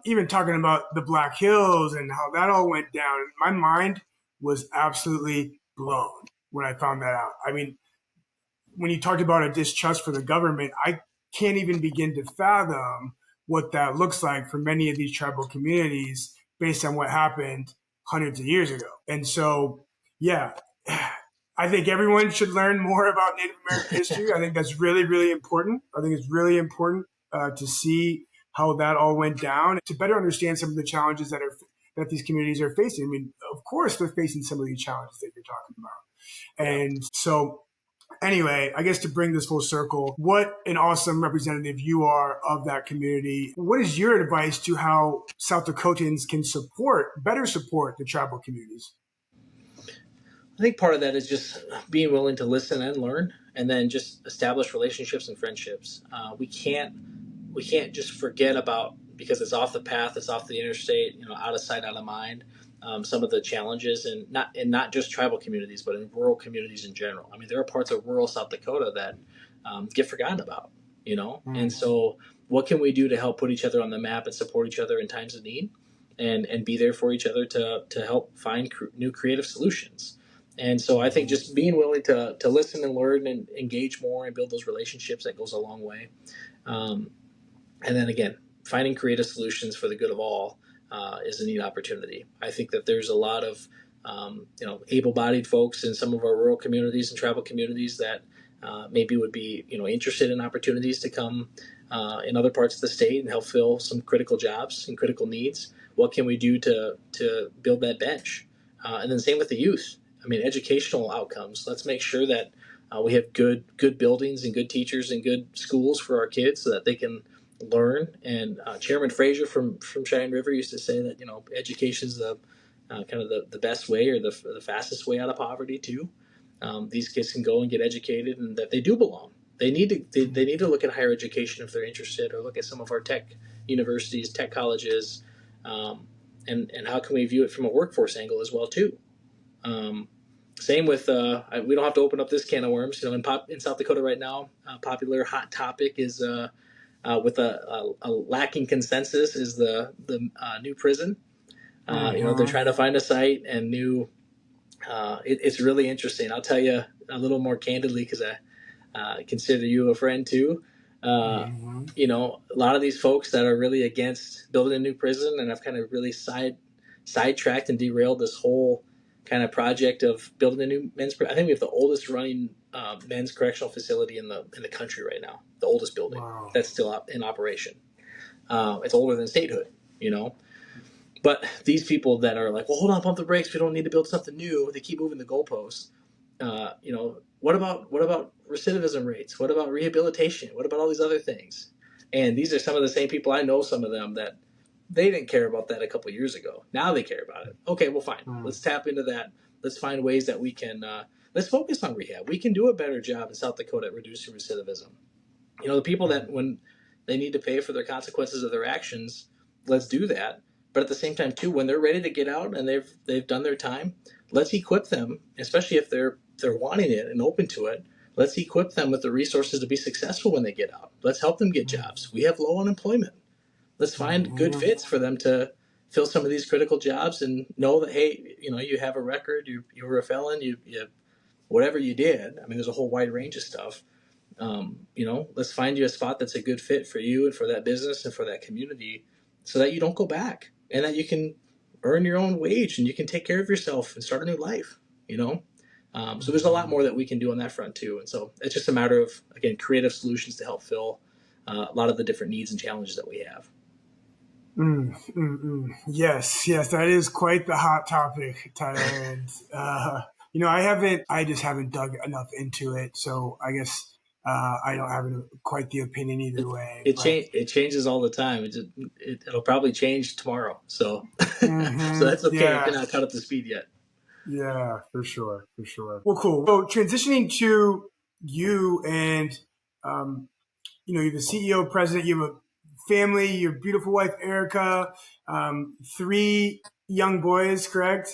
Speaker 2: even talking about the Black Hills and how that all went down, my mind was absolutely blown when I found that out. I mean, when you talked about a distrust for the government, I can't even begin to fathom what that looks like for many of these tribal communities based on what happened hundreds of years ago. And so, yeah, I think everyone should learn more about Native American history. I think that's really, really important. I think it's really important to see how that all went down, to better understand some of the challenges that these communities are facing. I mean, of course, they're facing some of these challenges that you're talking about. And so, anyway, I guess to bring this full circle, what an awesome representative you are of that community. What is your advice to how South Dakotans can better support the tribal communities?
Speaker 1: I think part of that is just being willing to listen and learn, and then just establish relationships and friendships. We can't just forget about, because it's off the path, it's off the interstate, out of sight, out of mind. Some of the challenges, and not just tribal communities, but in rural communities in general. I mean, there are parts of rural South Dakota that get forgotten about, And so, what can we do to help put each other on the map and support each other in times of need, and be there for each other to help find new creative solutions? And so, I think just being willing to listen and learn and engage more and build those relationships, that goes a long way. And then again, finding creative solutions for the good of all is a neat opportunity. I think that there's a lot of able-bodied folks in some of our rural communities and tribal communities that maybe would be interested in opportunities to come in other parts of the state and help fill some critical jobs and critical needs. What can we do to build that bench? And then same with the youth. I mean, educational outcomes. Let's make sure that we have good buildings and good teachers and good schools for our kids so that they can learn. And Chairman Fraser from Cheyenne River used to say that, education is the kind of the best way, or the fastest way out of poverty too. These kids can go and get educated, and that they do belong. They need to look at higher education if they're interested, or look at some of our tech universities, tech colleges, and how can we view it from a workforce angle as well too. Same with we don't have to open up this can of worms. In South Dakota right now, popular hot topic is with a lacking consensus is the new prison. They're trying to find a site and new. It's really interesting. I'll tell you a little more candidly because I consider you a friend too. A lot of these folks that are really against building a new prison, and I've kind of really sidetracked and derailed this whole kind of project of building a new men's. I think we have the oldest running men's correctional facility in the country right now. The oldest building that's still in operation. It's older than statehood, But these people that are like, well, hold on, pump the brakes. We don't need to build something new. They keep moving the goalposts. What about recidivism rates? What about rehabilitation? What about all these other things? And these are some of the same people. I know some of them that they didn't care about that a couple of years ago. Now they care about it. Okay, well, fine. Let's tap into that. Let's find ways that we can. Let's focus on rehab. We can do a better job in South Dakota at reducing recidivism. The people that when they need to pay for their consequences of their actions, let's do that. But at the same time, too, when they're ready to get out and they've done their time, let's equip them, especially if they're wanting it and open to it. Let's equip them with the resources to be successful when they get out. Let's help them get jobs. We have low unemployment. Let's find good fits for them to fill some of these critical jobs and know that, hey, you have a record, you were a felon, you whatever you did. I mean, there's a whole wide range of stuff. Let's find you a spot that's a good fit for you and for that business and for that community, so that you don't go back and that you can earn your own wage and you can take care of yourself and start a new life. So there's a lot more that we can do on that front too. And so it's just a matter of, again, creative solutions to help fill a lot of the different needs and challenges that we have.
Speaker 2: Yes, that is quite the hot topic, Tyler. And, I just haven't dug enough into it. So I guess I don't have quite the opinion either way.
Speaker 1: It changes all the time. It'll probably change tomorrow. So, so that's okay if you're not caught up to speed yet.
Speaker 2: Yeah, for sure. Well, cool. So transitioning to you and, you're the CEO, president, you have a family, your beautiful wife, Erica, 3 young boys, correct?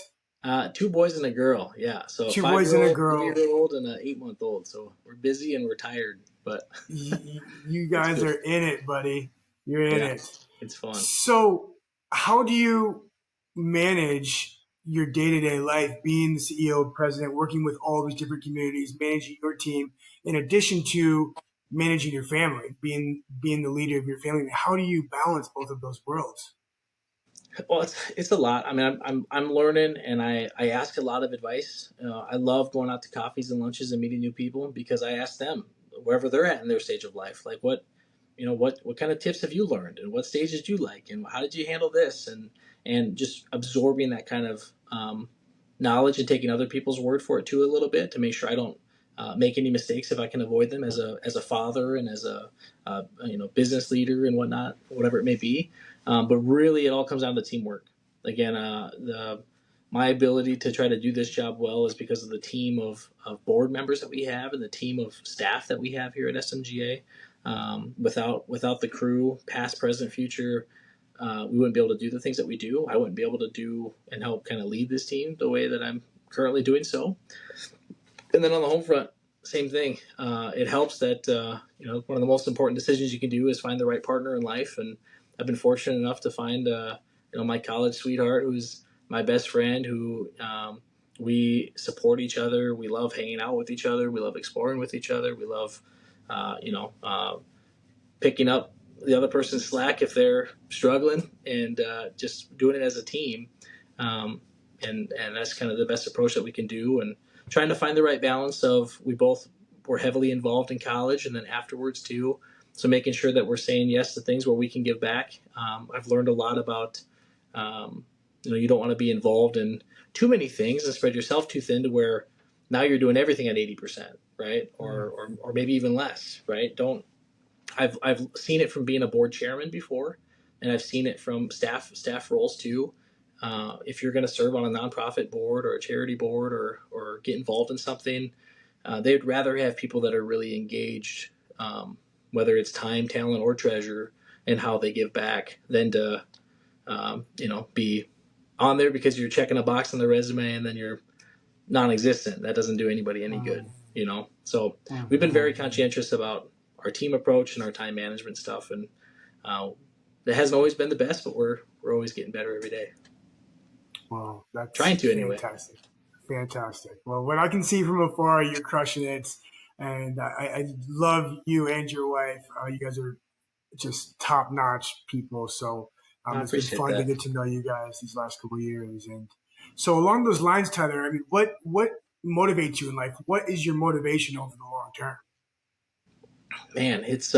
Speaker 1: 2 boys and a girl. Yeah. So
Speaker 2: 2 boys and a girl,
Speaker 1: 3-year-old and an 8-month-old. So we're busy and we're tired, but
Speaker 2: you guys are in it, buddy. You're in it.
Speaker 1: It's fun.
Speaker 2: So how do you manage your day-to-day life, being the CEO, president, working with all these different communities, managing your team, in addition to managing your family, being the leader of your family? How do you balance both of those worlds?
Speaker 1: Well, it's a lot. I mean, I'm learning, and I ask a lot of advice. I love going out to coffees and lunches and meeting new people, because I ask them wherever they're at in their stage of life, like what kind of tips have you learned, and what stage did you like, and how did you handle this, and just absorbing that kind of knowledge and taking other people's word for it too a little bit, to make sure I don't make any mistakes if I can avoid them as a father and as a business leader and whatnot, whatever it may be. But really, it all comes down to teamwork. Again, my ability to try to do this job well is because of the team of board members that we have and the team of staff that we have here at SMGA. Without the crew, past, present, future, we wouldn't be able to do the things that we do. I wouldn't be able to do and help kind of lead this team the way that I'm currently doing so. And then on the home front, same thing. It helps that one of the most important decisions you can do is find the right partner in life. And I've been fortunate enough to find my college sweetheart, who's my best friend, who we support each other. We love hanging out with each other. We love exploring with each other. We love picking up the other person's slack if they're struggling, and just doing it as a team. And that's kind of the best approach that we can do, and trying to find the right balance of, we both were heavily involved in college and then afterwards too. So making sure that we're saying yes to things where we can give back. I've learned a lot about, you don't want to be involved in too many things and spread yourself too thin to where now you're doing everything at 80%, right? Or maybe even less, right? Don't I've seen it from being a board chairman before, and I've seen it from staff roles too. If you're going to serve on a nonprofit board or a charity board or get involved in something, they'd rather have people that are really engaged, whether it's time, talent, or treasure, in how they give back, than to be on there because you're checking a box on the resume and then you're non-existent. That doesn't do anybody any good, So we've been very conscientious about our team approach and our time management stuff, and it hasn't always been the best, but we're always getting better every day.
Speaker 2: Wow, that's
Speaker 1: trying to anyway.
Speaker 2: Fantastic. Well, what I can see from afar, you're crushing it, and I love you and your wife. You guys are just top-notch people. So it's been fun to get to know you guys these last couple of years. And so along those lines, Tyler, I mean, what motivates you in life? What is your motivation over the long term?
Speaker 1: Man, it's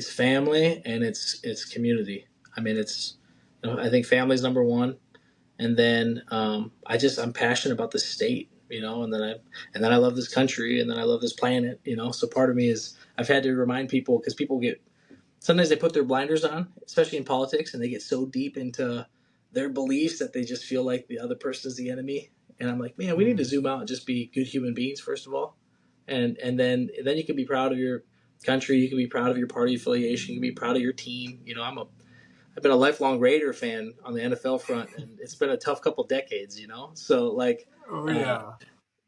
Speaker 1: family and it's community. I mean, I think family's number one. And then I'm passionate about the state, and then I love this country, and then I love this planet, So part of me is I've had to remind people, because people sometimes they put their blinders on, especially in politics, and they get so deep into their beliefs that they just feel like the other person is the enemy. And I'm like, man, we need to zoom out and just be good human beings first of all, and then you can be proud of your country, you can be proud of your party affiliation, you can be proud of your team. I've been a lifelong Raider fan on the NFL front, and it's been a tough couple decades, So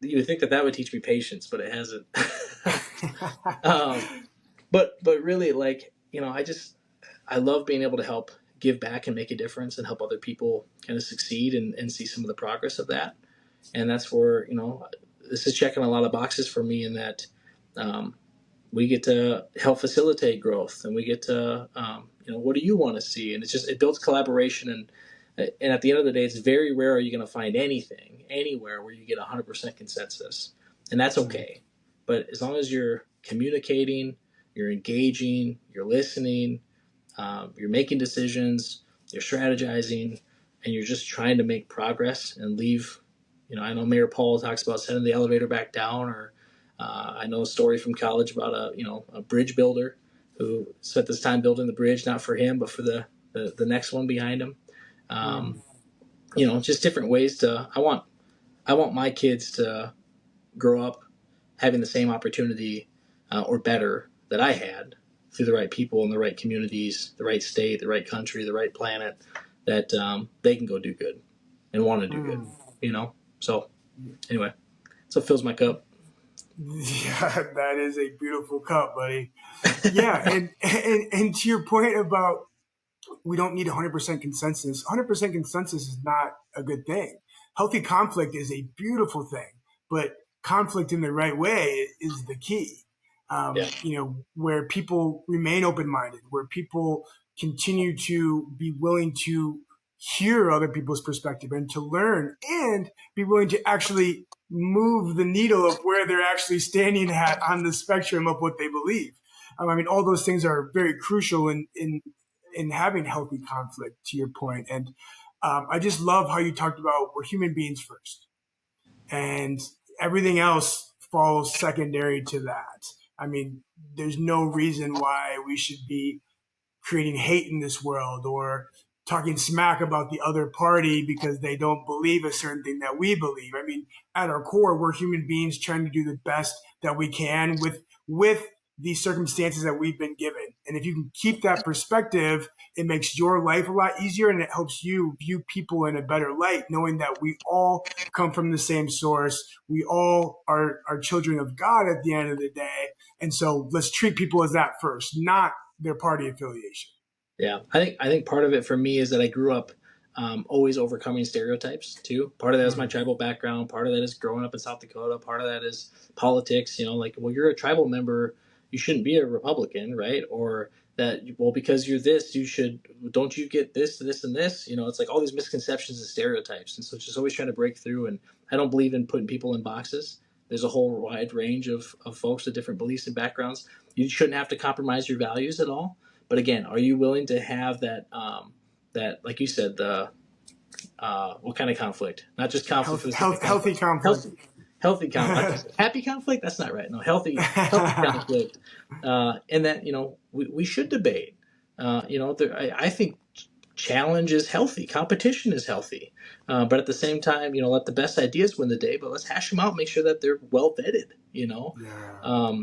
Speaker 1: you would think that would teach me patience, but it hasn't. But really, I love being able to help give back and make a difference and help other people kind of succeed and see some of the progress of that. And that's where, this is checking a lot of boxes for me, in that we get to help facilitate growth, and we get to, what do you want to see? And it builds collaboration. And at the end of the day, it's very rare are you going to find anything anywhere where you get 100% consensus. And that's okay. But as long as you're communicating, you're engaging, you're listening, you're making decisions, you're strategizing, and you're just trying to make progress and leave. I know Mayor Powell talks about sending the elevator back down, or I know a story from college about a bridge builder who spent this time building the bridge, not for him, but for the next one behind him. Just different ways I want my kids to grow up having the same opportunity or better that I had, through the right people in the right communities, the right state, the right country, the right planet, that they can go do good and want to do good, So anyway, so it fills my cup.
Speaker 2: Yeah, that is a beautiful cup, buddy. Yeah, and to your point about we don't need 100% consensus. 100% consensus is not a good thing. Healthy conflict is a beautiful thing, but conflict in the right way is the key. Where people remain open-minded, where people continue to be willing to hear other people's perspective and to learn, and be willing to actually move the needle of where they're actually standing at on the spectrum of what they believe. All those things are very crucial in having healthy conflict, to your point. And I just love how you talked about we're human beings first, and everything else falls secondary to that. There's no reason why we should be creating hate in this world or talking smack about the other party because they don't believe a certain thing that we believe. At our core, we're human beings trying to do the best that we can with the circumstances that we've been given. And if you can keep that perspective, it makes your life a lot easier, and it helps you view people in a better light, knowing that we all come from the same source. We all are children of God at the end of the day. And so let's treat people as that first, not their party affiliation.
Speaker 1: Yeah, I think part of it for me is that I grew up always overcoming stereotypes too. Part of that is my tribal background. Part of that is growing up in South Dakota. Part of that is politics. You're a tribal member, you shouldn't be a Republican, right? Or that, because you're this, don't you get this, and this? It's like all these misconceptions and stereotypes. And so it's just always trying to break through. And I don't believe in putting people in boxes. There's a whole wide range of folks with different beliefs and backgrounds. You shouldn't have to compromise your values at all. But again, are you willing to have that, like you said, what kind of conflict? Not just conflict.
Speaker 2: Healthy conflict.
Speaker 1: healthy conflict. Happy conflict? That's not right. No, healthy conflict. And that, we should debate. I think challenge is healthy. Competition is healthy. But at the same time, let the best ideas win the day, but let's hash them out, make sure that they're well vetted,
Speaker 2: Yeah.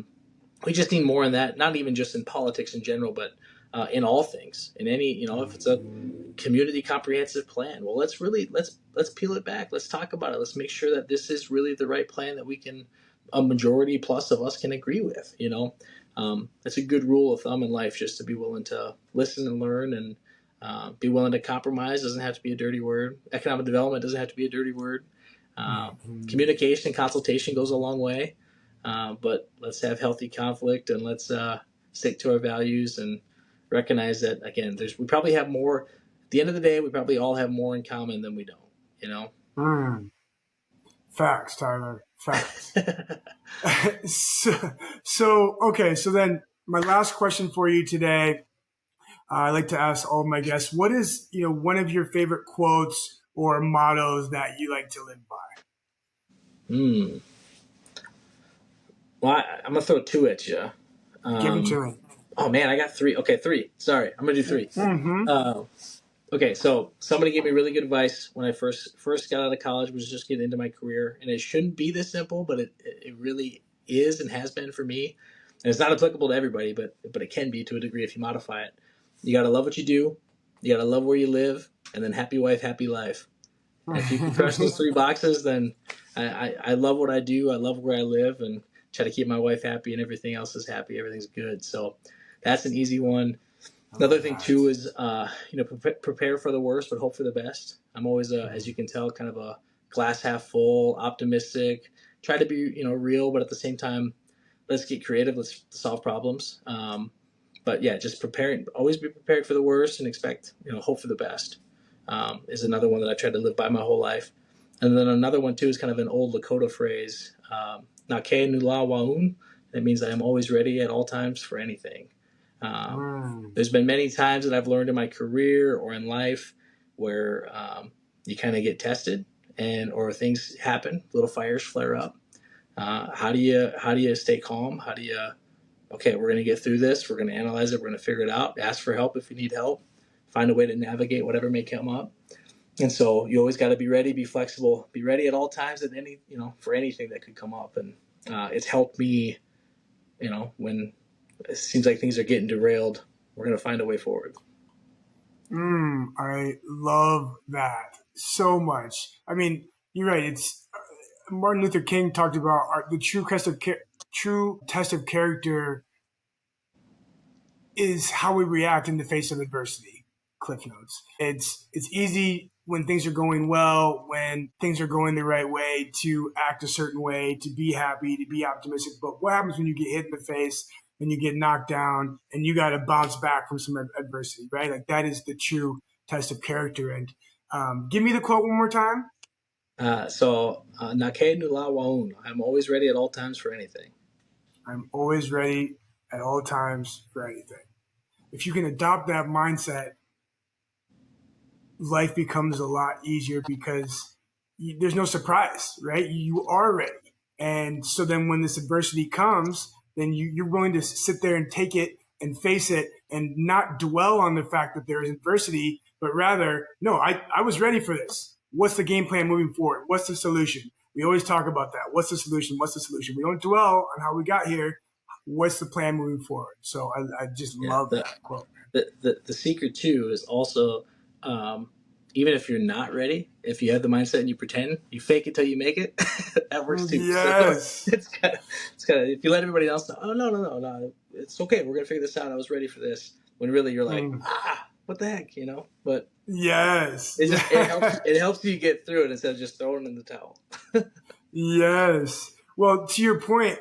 Speaker 1: We just need more in that, not even just in politics in general, but in all things. In any, if it's a community comprehensive plan, well, let's peel it back. Let's talk about it. Let's make sure that this is really the right plan that a majority plus of us can agree with. That's a good rule of thumb in life, just to be willing to listen and learn and be willing to compromise. Doesn't have to be a dirty word. Economic development doesn't have to be a dirty word. Communication, consultation goes a long way. But let's have healthy conflict, and let's stick to our values and recognize that, again, we probably have more. At the end of the day, we probably all have more in common than we don't.
Speaker 2: Facts, Tyler. Facts. Okay. So then my last question for you today, I like to ask all of my guests, what is, one of your favorite quotes or mottos that you like to live by?
Speaker 1: Well, I'm going to throw two at you.
Speaker 2: Give them to me.
Speaker 1: Oh, man, I got three. Okay, three. Sorry, I'm going to do three. Okay, so somebody gave me really good advice when I first got out of college, was just getting into my career. And it shouldn't be this simple, but it really is and has been for me. And it's not applicable to everybody, but it can be to a degree if you modify it. You got to love what you do. You got to love where you live. And then happy wife, happy life. And if you can crush those three boxes, then I love what I do. I love where I live, and try to keep my wife happy, and everything else is happy. Everything's good. So that's an easy one. Another thing too is, prepare for the worst, but hope for the best. I'm always, as you can tell, kind of a glass half full, optimistic. Try to be, real, but at the same time, let's get creative. Let's solve problems. But yeah, just always be prepared for the worst and expect, hope for the best. Is another one that I tried to live by my whole life. And then another one too is kind of an old Lakota phrase, "Na ke nula waun." That means I am always ready at all times for anything. There's been many times that I've learned in my career or in life where you kind of get tested or things happen, little fires flare up. How do you stay calm? Okay, we're going to get through this. We're going to analyze it. We're going to figure it out. Ask for help if you need help. Find a way to navigate whatever may come up. And so you always got to be ready, be flexible, be ready at all times for anything that could come up. And it's helped me, when it seems like things are getting derailed, we're going to find a way forward.
Speaker 2: I love that so much. I mean, you're right. It's Martin Luther King talked about the true test of character is how we react in the face of adversity. Cliff notes. It's easy when things are going well, when things are going the right way, to act a certain way, to be happy, to be optimistic. But what happens when you get hit in the face and you get knocked down and you got to bounce back from some adversity, right? Like, that is the true test of character. And give me the quote one more time.
Speaker 1: "Na ke nula waun." I'm always ready at all times for anything.
Speaker 2: I'm always ready at all times for anything. If you can adopt that mindset, life becomes a lot easier because there's no surprise, right? You are ready. And so then when this adversity comes, then you're willing to sit there and take it and face it and not dwell on the fact that there is adversity, but rather, no, I was ready for this. What's the game plan moving forward? What's the solution? We always talk about that. What's the solution? What's the solution? We don't dwell on how we got here. What's the plan moving forward? So I just love that quote.
Speaker 1: The secret too is also, even if you're not ready, if you have the mindset and you pretend, you fake it till you make it, that works too.
Speaker 2: Yes.
Speaker 1: So it's kind of, if you let everybody else know, oh, no, it's okay, we're going to figure this out. I was ready for this. When really you're like, what the heck, But
Speaker 2: yes, it
Speaker 1: helps you get through it instead of just throwing in the towel.
Speaker 2: Yes. Well, to your point,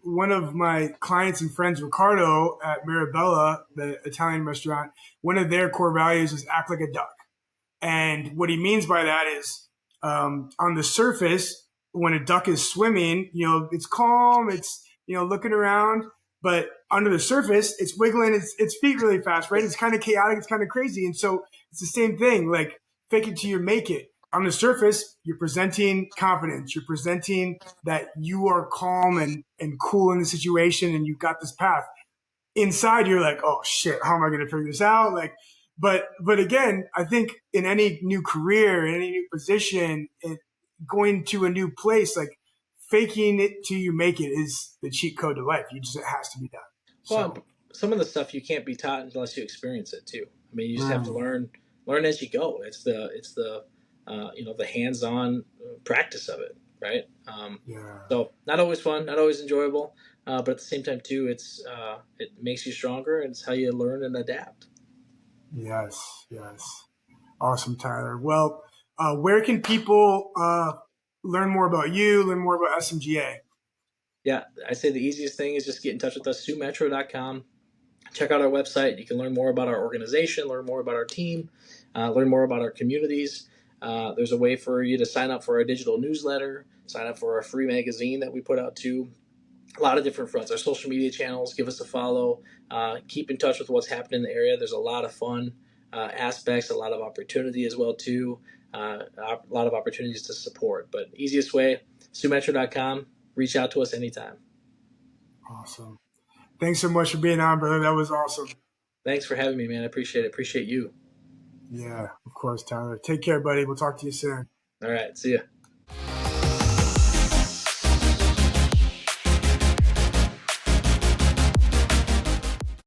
Speaker 2: one of my clients and friends, Ricardo at Mirabella, the Italian restaurant, one of their core values is act like a duck. And what he means by that is, on the surface, when a duck is swimming, it's calm, it's, looking around, but under the surface, it's wiggling its feet really fast, right? It's kind of chaotic, it's kind of crazy. And so it's the same thing, like fake it till you make it. on the surface, you're presenting confidence. You're presenting that you are calm and cool in the situation and you've got this path. Inside, you're like, oh shit, how am I going to figure this out? Like, but again, I think in any new career, in any new position, going to a new place, like faking it till you make it is the cheat code to life. It has to be done.
Speaker 1: Well, some of the stuff you can't be taught unless you experience it too. I mean, you just have to learn as you go. It's the the hands-on practice of it, right? So not always fun, not always enjoyable, but at the same time too, it makes you stronger, and it's how you learn and adapt.
Speaker 2: Yes. Awesome, Tyler. Well, where can people learn more about you, learn more about SMGA?
Speaker 1: Yeah, I say the easiest thing is just get in touch with us, SiouxMetro.com. Check out our website. You can learn more about our organization, learn more about our team, learn more about our communities. There's a way for you to sign up for our digital newsletter, sign up for our free magazine that we put out too. A lot of different fronts. Our social media channels, give us a follow. Keep in touch with what's happening in the area. There's a lot of fun aspects, a lot of opportunity as well too. A lot of opportunities to support. But easiest way, SiouxMetro.com. Reach out to us anytime.
Speaker 2: Awesome. Thanks so much for being on, brother. That was awesome.
Speaker 1: Thanks for having me, man. I appreciate it. Appreciate you.
Speaker 2: Yeah, of course, Tyler. Take care, buddy. We'll talk to you soon.
Speaker 1: All right. See ya.